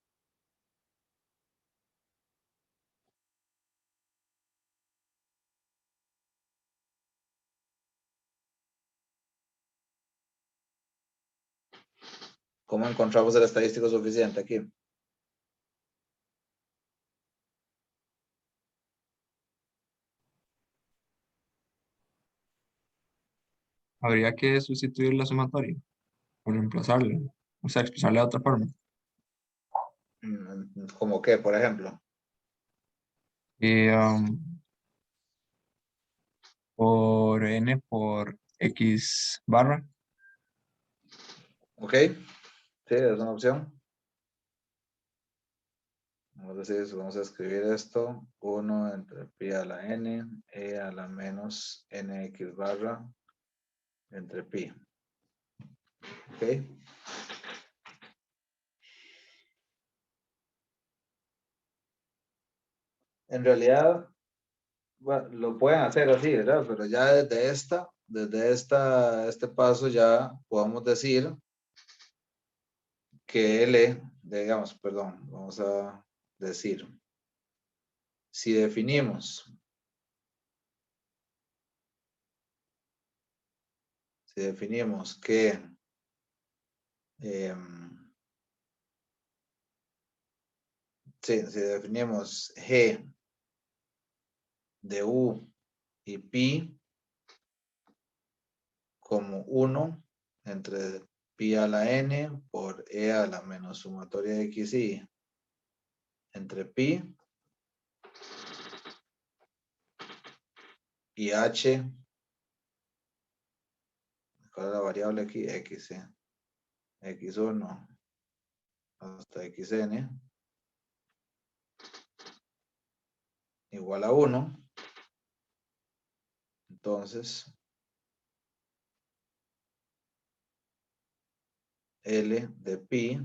A: ¿Cómo encontramos el estadístico suficiente aquí?
H: Habría que sustituir la sumatoria o reemplazarla, o sea, expresarla de otra forma.
A: ¿Cómo qué, por ejemplo?
H: Eh, um, por n por x barra.
A: ¿Ok? Sí, es una opción. Vamos a escribir esto. 1 entre pi a la n, e a la menos nx barra entre pi. ¿Ok? En realidad, bueno, lo pueden hacer así, ¿verdad? Pero ya desde este paso ya podemos decir que L, digamos, perdón, vamos a decir, si definimos que sí, si definimos G de U y pi como 1 entre pi a la n por e a la menos sumatoria de x y entre pi y h, ¿cuál es la variable aquí? X, x1 hasta xn igual a 1. Entonces, L de pi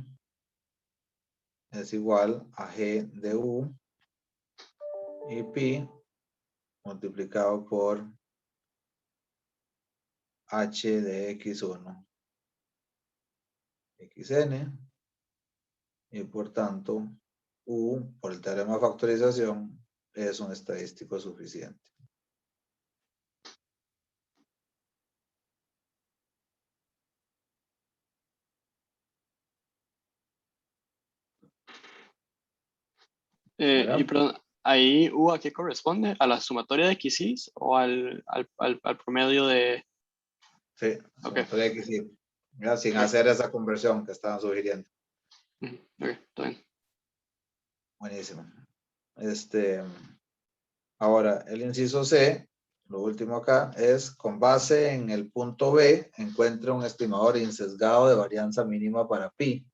A: es igual a G de U y pi multiplicado por h de x1 xn, y por tanto u, por el teorema de factorización, es un estadístico suficiente. ¿Verdad?
G: Y perdón, ahí U a qué corresponde, a la sumatoria de XY o al promedio de...
A: Sí,
G: Ok.
A: sumatoria de xy, ¿verdad? Sin hacer esa conversión que estaban sugiriendo.
G: Ok, está bien.
A: Buenísimo. Ahora, el inciso C, lo último acá, es con base en el punto B, encuentre un estimador insesgado de varianza mínima para pi.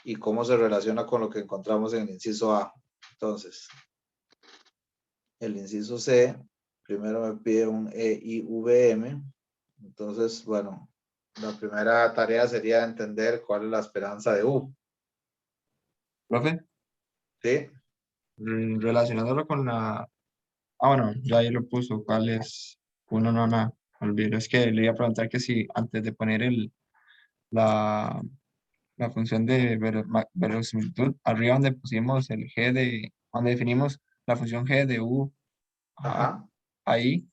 A: ¿Y cómo se relaciona con lo que encontramos en el inciso A? Entonces, el inciso C, primero me pide un EIVM. Entonces, bueno, la primera tarea sería entender cuál es la esperanza de U.
H: Profe,
A: ¿Sí?
H: relacionándolo con la... Ah, bueno, ya ahí lo puso. ¿Cuál es? Uno, no, no. Olvido. Es que le iba a preguntar que si antes de poner la, la función de verosimilitud, arriba donde pusimos el g de... Donde definimos la función g de u, ajá,
A: Ajá.
H: ahí,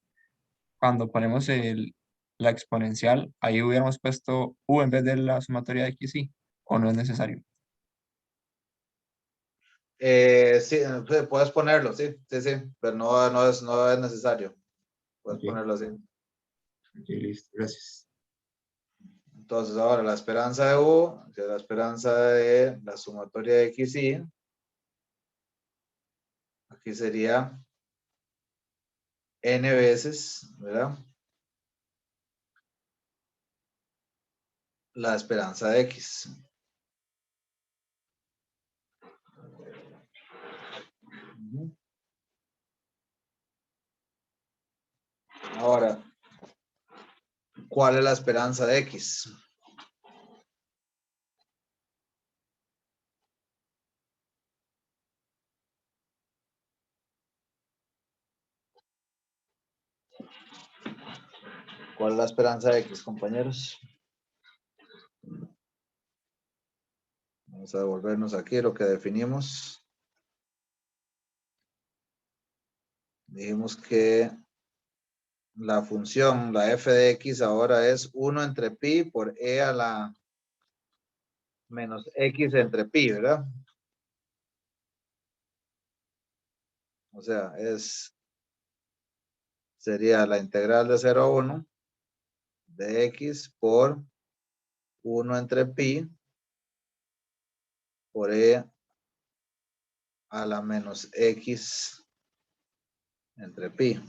H: cuando ponemos la exponencial, ahí hubiéramos puesto u en vez de la sumatoria de x, y, o no es necesario.
A: Sí, puedes ponerlo, sí, sí, sí, pero no es necesario. Puedes
H: Ok.
A: ponerlo así.
H: Ok, listo, gracias.
A: Entonces, ahora la esperanza de U, que es la esperanza de la sumatoria de x, y aquí sería n veces, ¿verdad? La esperanza de x. Ahora, ¿cuál es la esperanza de x? ¿Cuál es la esperanza de x, compañeros? Vamos a devolvernos aquí lo que definimos. Dijimos que la función, la f de x ahora es 1 entre pi por e a la menos x entre pi, ¿verdad? O sea, sería la integral de 0 a 1 de x por 1 entre pi por e a la menos x entre pi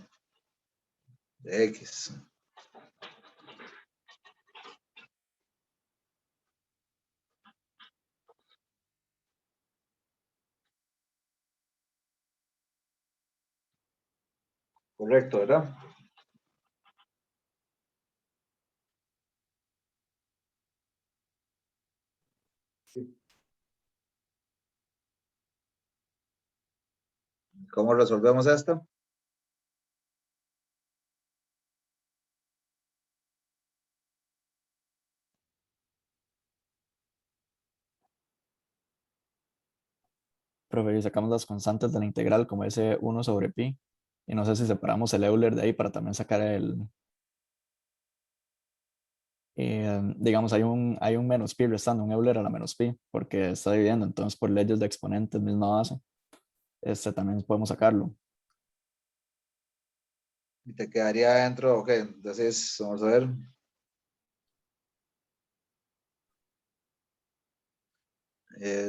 A: de x. Correcto, ¿verdad? ¿Cómo resolvemos esto?
B: Profe, y sacamos las constantes de la integral como ese 1 sobre pi. Y no sé si separamos el Euler de ahí para también sacar digamos, hay un menos pi restando, un Euler a la menos pi, porque está dividiendo. Entonces, por leyes de exponentes, misma base, también podemos sacarlo.
A: Y te quedaría dentro, ok, entonces vamos a ver.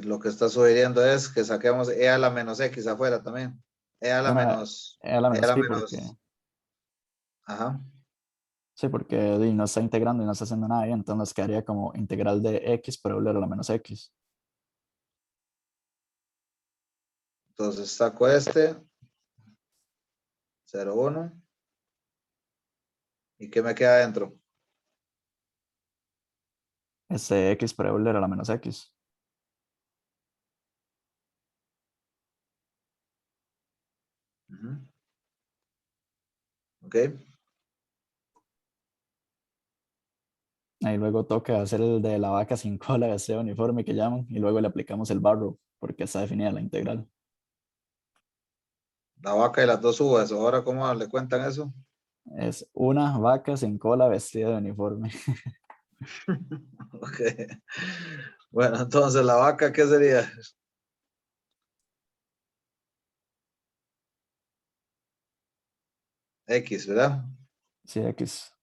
A: Lo que está sugiriendo es que saquemos e a la menos x afuera también. E a la
B: No, no,
A: menos,
B: a la
A: e a
B: menos
A: la
B: pi porque,
A: menos, ajá.
B: sí, porque no está integrando y no está haciendo nada ahí, entonces nos quedaría como integral de x por Euler a la menos x.
A: Entonces saco este, 0, 1. ¿Y qué me queda dentro?
B: X por Euler a la menos x.
A: Ujú. ¿Ok?
B: Ahí luego toca hacer el de la vaca sin cola, ese uniforme que llaman, y luego le aplicamos el barro, porque está definida la integral.
A: La vaca y las dos uvas. Ahora, ¿cómo le cuentan eso?
B: Es una vaca sin cola vestida de uniforme.
A: Ok. Bueno, entonces, ¿la vaca qué sería? X, ¿verdad?
B: Sí, X.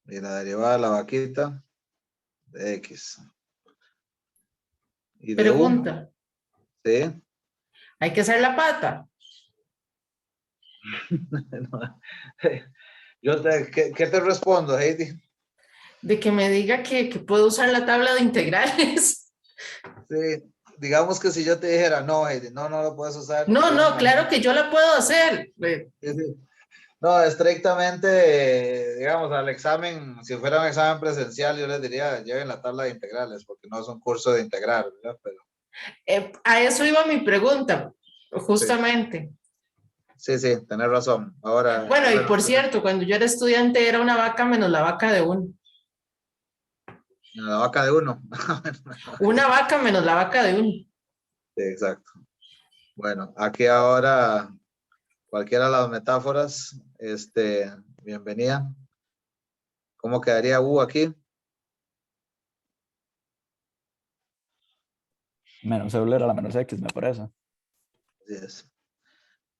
A: Y la derivada de la vaquita de X. Y de U,
D: Pregunta,
A: ¿sí?
D: ¿hay que hacer la pata?
A: ¿Qué te respondo, Heidi?
D: De que me diga que puedo usar la tabla de integrales.
A: Sí, digamos que si yo te dijera, no, Heidi, no, no lo puedes usar.
D: No,
A: Yo me
D: no,
A: imagino.
D: claro que yo la puedo hacer.
A: Sí, sí. No, estrictamente, digamos, al examen, si fuera un examen presencial, yo les diría, lleven la tabla de integrales, porque no es un curso de integrar, ¿verdad? Pero
D: A eso iba mi pregunta,
A: sí,
D: justamente.
A: sí, sí, tenés razón. Ahora,
D: Bueno, y
A: bueno,
D: por cierto, cuando yo era estudiante era una vaca menos la vaca de uno.
A: la vaca de uno.
D: Una vaca menos la vaca de uno.
A: Sí, exacto. Bueno, aquí ahora, cualquiera de las metáforas, bienvenida. ¿Cómo quedaría U aquí?
B: Menos Euler a la menos X, me parece.
A: Así es.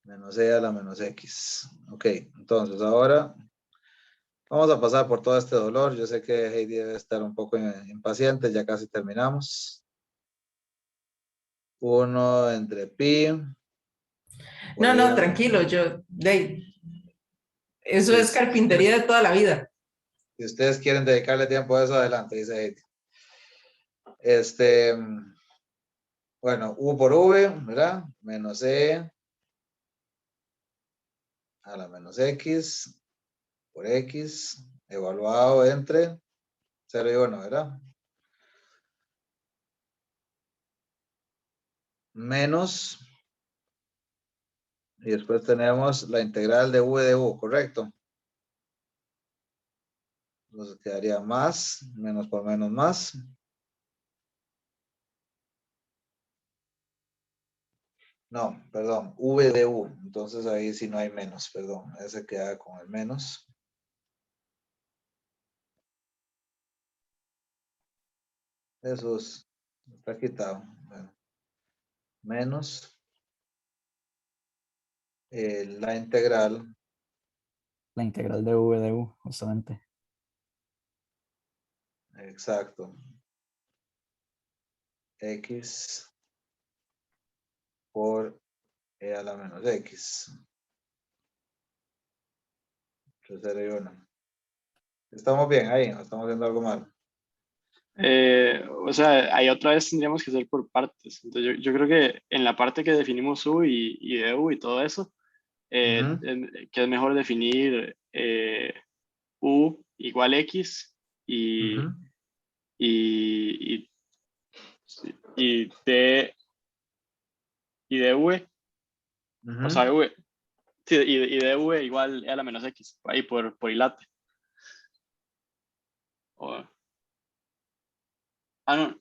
A: Menos E a la menos X. Ok, entonces ahora vamos a pasar por todo este dolor. Yo sé que Heidi debe estar un poco impaciente, ya casi terminamos. 1 entre pi. Por
D: No,
A: ahí
D: no,
A: a la-
D: tranquilo, eso es carpintería de toda la vida.
A: Si ustedes quieren dedicarle tiempo a eso, adelante, dice Heidi. Bueno, U por V, ¿verdad? Menos E a la menos X por X, evaluado entre 0 y 1, ¿verdad? Menos, y después tenemos la integral de V de U, ¿correcto? Entonces quedaría más, menos por menos más. No, perdón, V de U. Entonces ahí sí no hay menos, perdón. Ese queda con el menos. Eso está quitado. Bueno, menos la integral.
B: La integral de V de U, justamente.
A: Exacto. X por E a la menos X. Entre 0 y 1. Estamos bien ahí, no estamos viendo algo mal.
G: O sea, ahí otra vez tendríamos que hacer por partes. Entonces, yo creo que en la parte que definimos U y DU y todo eso,
A: Ujú,
G: que es mejor definir U igual X y,
A: ujú,
G: y, y, D, y DV, o
A: ujú.
G: sea, V, sí, y DV igual E a la menos X, ahí por hilate. O- no,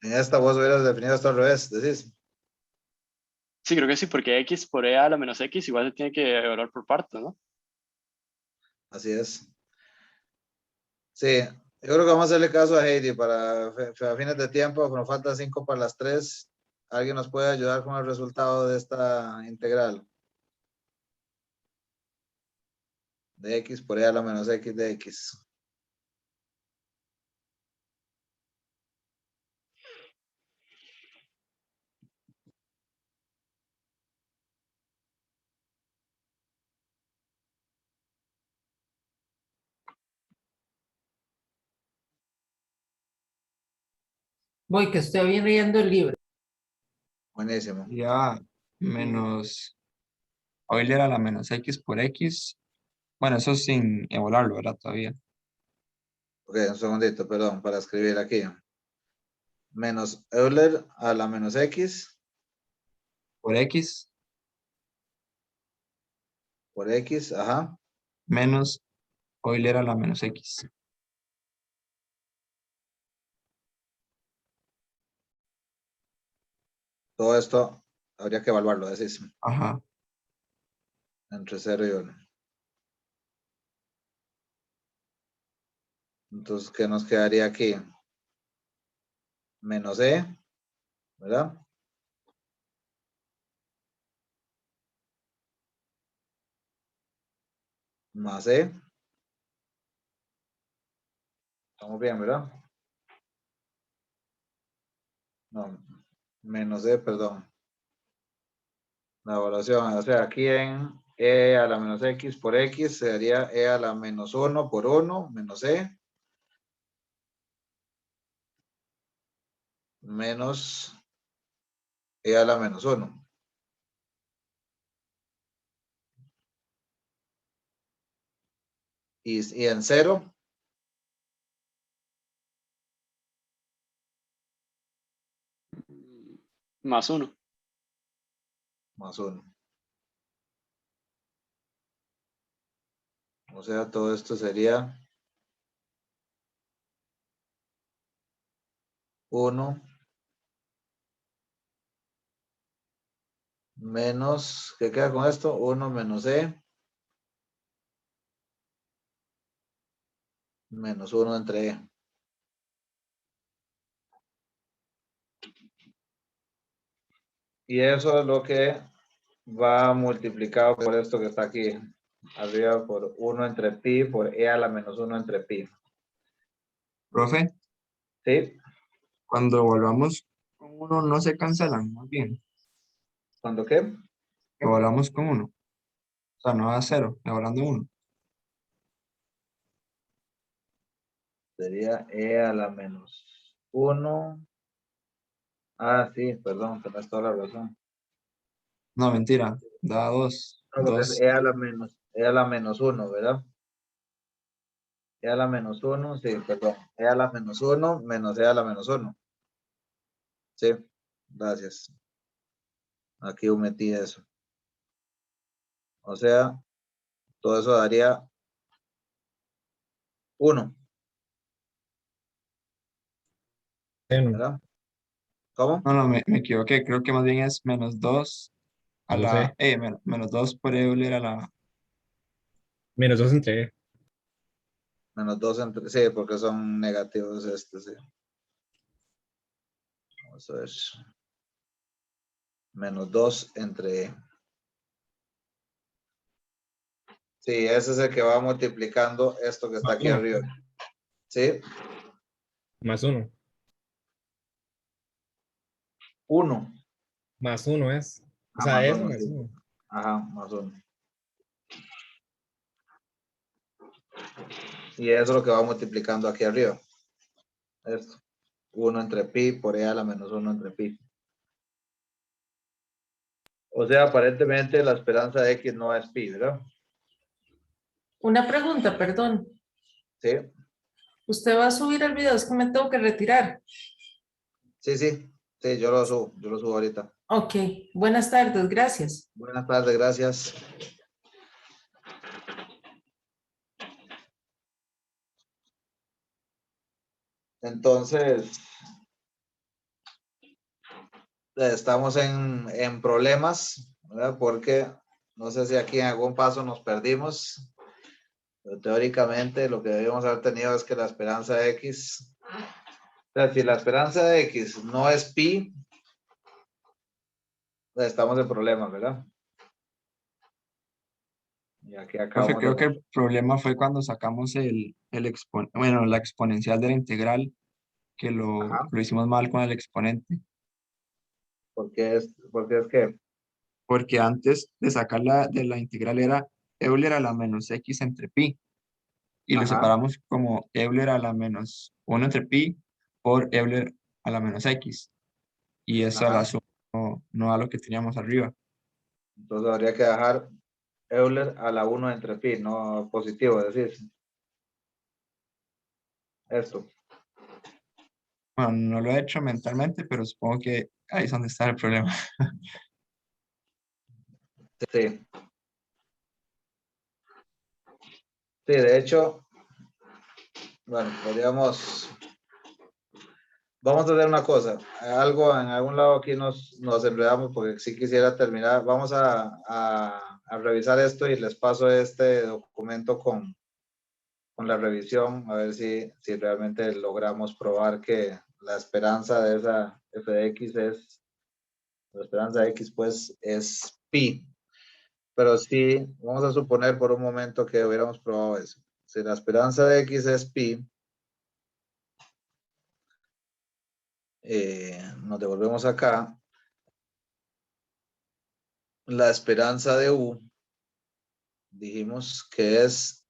A: En esta vos hubieras definido esto al revés, decís.
G: sí, creo que sí, porque X por E a la menos X igual se tiene que evaluar por partes, ¿no?
A: Así es. Sí, yo creo que vamos a hacerle caso a Heidi para fines de tiempo, nos faltan 5 para las 3. ¿Alguien nos puede ayudar con el resultado de esta integral? De X por E a la menos X de X.
D: Voy, que estoy bien leyendo el libro.
A: Buenísimo.
H: Ya menos Euler a la menos X por X. Bueno, eso sin evaluarlo, ¿verdad? Todavía.
A: Ok, un segundito, perdón, para escribir aquí. Menos Euler a la menos X
H: Por X
A: por X, ajá.
H: Menos Euler a la menos X.
A: Todo esto habría que evaluarlo, decís,
H: Ajá.
A: entre 0 y 1. Entonces, ¿qué nos quedaría aquí? Menos E, ¿verdad? Más E. Estamos bien, ¿verdad? No, menos E, perdón. La evaluación, o sea, aquí en E a la menos X por X sería E a la menos 1 por 1 menos E. Menos E a la menos 1. Y en 0,
G: Más 1.
A: más 1. O sea, todo esto sería 1 menos, ¿qué queda con esto? 1 menos E menos 1 entre E. Y eso es lo que va multiplicado por esto que está aquí arriba por 1 entre pi por E a la menos 1 entre pi.
H: Profe,
A: ¿Sí?
H: cuando volvamos con uno no se cancelan, más bien.
A: ¿Cuándo qué?
H: Evaluamos con uno. O sea, no da 0, evaluando 1.
A: Sería E a la menos 1. Ah, sí, perdón, tenés toda la razón.
H: No, mentira. Da 2.
A: No, porque es E a la menos 1, ¿verdad? E a la menos 1, sí, perdón. E a la menos 1 menos E a la menos 1. Sí, gracias. Aquí metí eso. O sea, todo eso daría 1, ¿verdad? ¿Cómo?
H: No, me equivoqué. Creo que más bien es menos 2 a
I: No sé.
H: la... menos 2 por Euler a la...
I: Menos 2 entre E.
A: Menos 2 entre, sí, porque son negativos sí. Vamos a ver. Menos 2 entre E. Sí, ese es el que va multiplicando esto que está aquí arriba. ¿Sí?
I: Más 1.
A: 1.
I: Más 1 es. O
A: Ah,
I: sea,
A: más
I: eso
A: 1,
I: más
A: sí.
I: 1.
A: Ajá, más 1. Y eso es lo que va multiplicando aquí arriba. Esto. 1 entre pi por E a la menos 1 entre pi. O sea, aparentemente la esperanza de X no es pi, ¿verdad?
D: Una pregunta, perdón.
A: Sí,
D: ¿Usted va a subir el video? Es que me tengo que retirar.
A: sí, yo lo subo ahorita.
D: Ok, buenas tardes, gracias.
A: Buenas tardes, gracias. Entonces, estamos en problemas, ¿verdad? Porque no sé si aquí en algún paso nos perdimos, pero teóricamente lo que debíamos haber tenido es que la esperanza de X, o sea, si la esperanza de X no es pi, estamos en problemas, ¿verdad? Y aquí
H: Profe,
A: acabamos
H: creo que
A: de...
H: el problema fue cuando sacamos la exponencial de la integral, que
A: Ajá,
H: lo hicimos mal con el exponente.
A: porque es que...
H: Porque antes de sacarla de la integral era Euler a la menos X entre pi. Y lo
A: Ajá,
H: separamos como Euler a la menos 1 entre pi por Euler a la menos X. Y eso a la
A: ajá.
H: suma no da lo que teníamos arriba.
A: Entonces habría que dejar Euler a la 1 entre pi, no positivo, es decir, esto.
H: Bueno, no lo he hecho mentalmente, pero supongo que ahí es donde está el problema.
A: Sí. Sí, de hecho, bueno, podríamos, vamos a hacer una cosa, algo en algún lado aquí nos enredamos porque sí quisiera terminar, vamos a revisar esto y les paso este documento con la revisión, a ver si realmente logramos probar que la esperanza de esa f de x es, la esperanza de x pues es pi. Pero sí, vamos a suponer por un momento que hubiéramos probado eso. Si la esperanza de x es pi, nos devolvemos acá. La esperanza de u, dijimos que es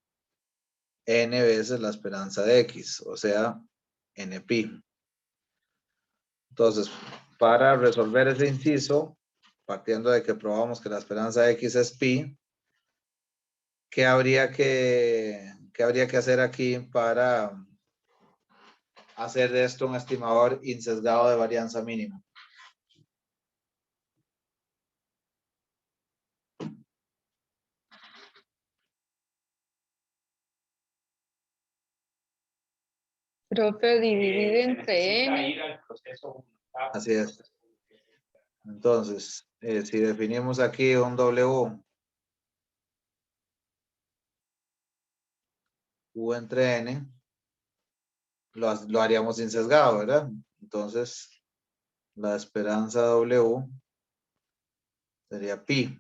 A: n veces la esperanza de x, o sea, n pi. Entonces, para resolver ese inciso, partiendo de que probamos que la esperanza de x es pi, ¿qué habría que hacer aquí para hacer de esto un estimador insesgado de varianza mínima?
E: Profe, divide entre n.
A: Así es. Entonces, si definimos aquí un W, U entre N, lo haríamos sin sesgado, ¿verdad? Entonces, la esperanza W sería pi.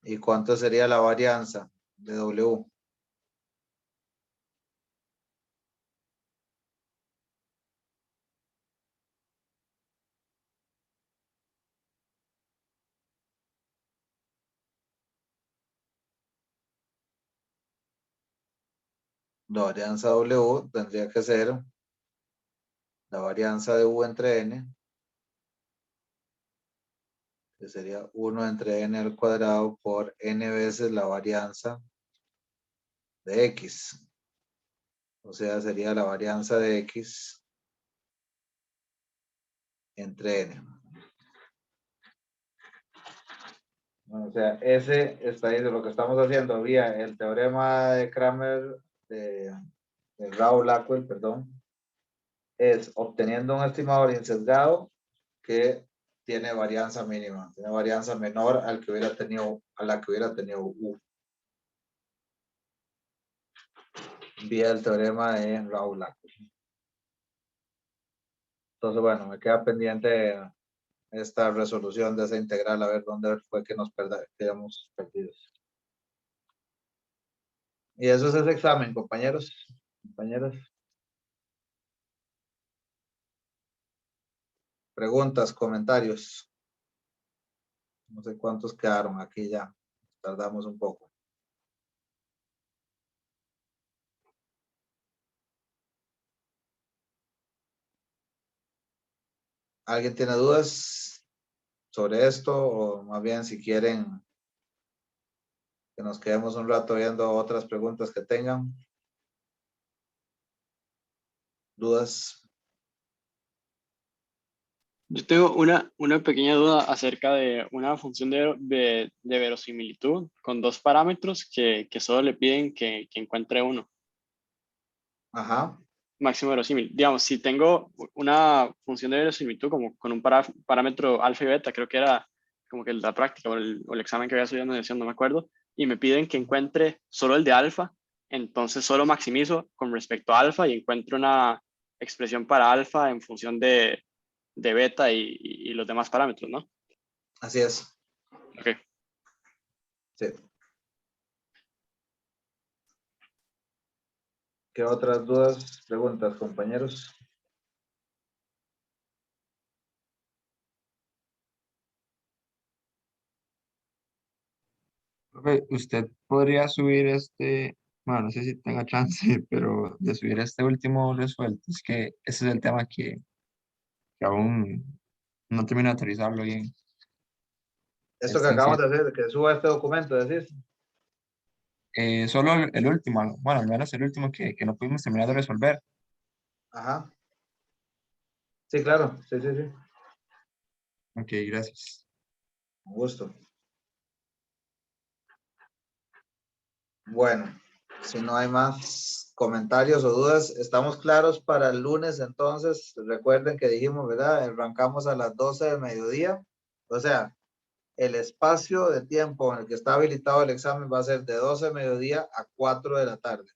A: ¿Y cuánto sería la varianza de W? La varianza W tendría que ser la varianza de U entre N, que sería 1 entre N al cuadrado por N veces la varianza de X. O sea, sería la varianza de X entre N. O sea, ese está ahí de lo que estamos haciendo vía el teorema de Kramer, de Rao-Blackwell, perdón, es obteniendo un estimador insesgado que tiene varianza mínima, tiene varianza menor al que hubiera tenido, a la que hubiera tenido U, vía el teorema de Rao-Blackwell. Entonces, bueno, me queda pendiente esta resolución de esa integral, a ver dónde fue que nos quedamos perdidos. Y eso es ese examen, compañeros, compañeras. Preguntas, comentarios. No sé cuántos quedaron aquí ya. Tardamos un poco. ¿Alguien tiene dudas sobre esto? O más bien si quieren que nos quedemos un rato viendo otras preguntas que tengan. ¿Dudas?
G: Yo tengo una pequeña duda acerca de una función de verosimilitud con dos parámetros que solo le piden que encuentre uno.
A: Ajá.
G: Máximo verosímil. Digamos, si tengo una función de verosimilitud como con un parámetro alfa y beta, creo que era como que la práctica o el examen que había subido en la sesión, no me acuerdo, y me piden que encuentre solo el de alfa, entonces solo maximizo con respecto a alfa y encuentro una expresión para alfa en función de beta y los demás parámetros, ¿no?
A: Así es.
G: Ok.
A: Sí. ¿Qué otras dudas, preguntas, compañeros?
H: Profe, usted podría subir bueno, no sé si tenga chance, pero de subir este último resuelto. Es que ese es el tema que aún no termino de aterrizarlo bien.
A: Esto que
H: Este
A: acabamos
H: inciso.
A: de hacer, que suba este documento, decís.
H: Solo el último, bueno, al menos el último que no pudimos terminar de resolver.
A: Ajá. Sí, claro. Sí, sí, sí.
H: Ok, gracias.
A: Con gusto. Bueno, Si no hay más comentarios o dudas, estamos claros para el lunes. Entonces, recuerden que dijimos, ¿verdad? Arrancamos a las 12 de mediodía. O sea, el espacio de tiempo en el que está habilitado el examen va a ser de 12 de mediodía a 4 de la tarde.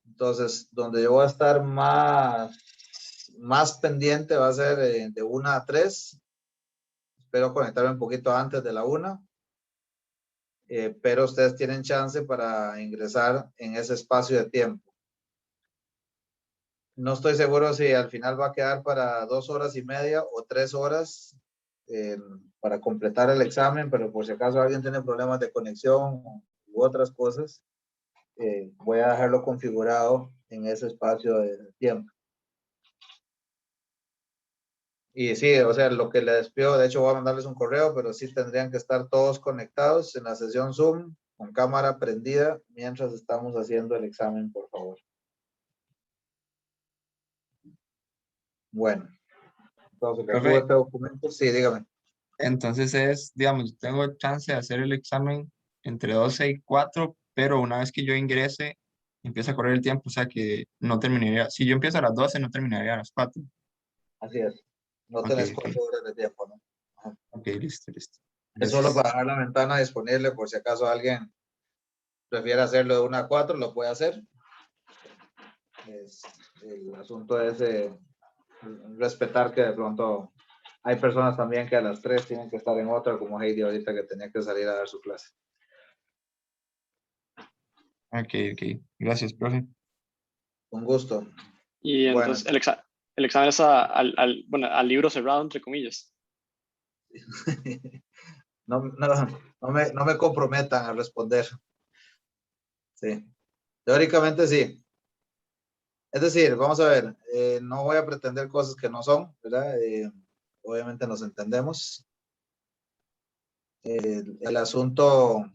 A: Entonces, donde yo voy a estar más pendiente va a ser de 1 a 3. Espero conectarme un poquito antes de la 1. Pero ustedes tienen chance para ingresar en ese espacio de tiempo. No estoy seguro si al final va a quedar para 2 horas y media o 3 horas para completar el examen, pero por si acaso alguien tiene problemas de conexión u otras cosas, voy a dejarlo configurado en ese espacio de tiempo. Y sí, o sea, lo que les pido, de hecho voy a mandarles un correo, pero sí tendrían que estar todos conectados en la sesión Zoom con cámara prendida mientras estamos haciendo el examen, por favor. Bueno, entonces, ¿le subo este documento? Sí, dígame.
H: Entonces digamos, tengo chance de hacer el examen entre 12 y 4, pero una vez que yo ingrese, empieza a correr el tiempo, o sea que no terminaría, si yo empiezo a las 12, no terminaría a las 4.
A: Así es. No
H: Ok,
A: tenés
H: ok.
A: 4 horas de tiempo, ¿no? Ajá.
H: Ok, listo.
A: Es solo
H: Gracias.
A: para dejar la ventana disponible por si acaso alguien prefiere hacerlo de 1 a 4, lo puede hacer. El asunto es respetar que de pronto hay personas también que a las 3 tienen que estar en otra, como Heidi ahorita que tenía que salir a dar su clase.
H: Ok. Gracias, profe.
A: Un gusto.
G: Y
A: Bueno.
G: entonces el examen es bueno, al libro cerrado, entre comillas.
A: No me comprometan a responder. Sí. Teóricamente sí. Es decir, vamos a ver, no voy a pretender cosas que no son, ¿verdad? Obviamente nos entendemos. El asunto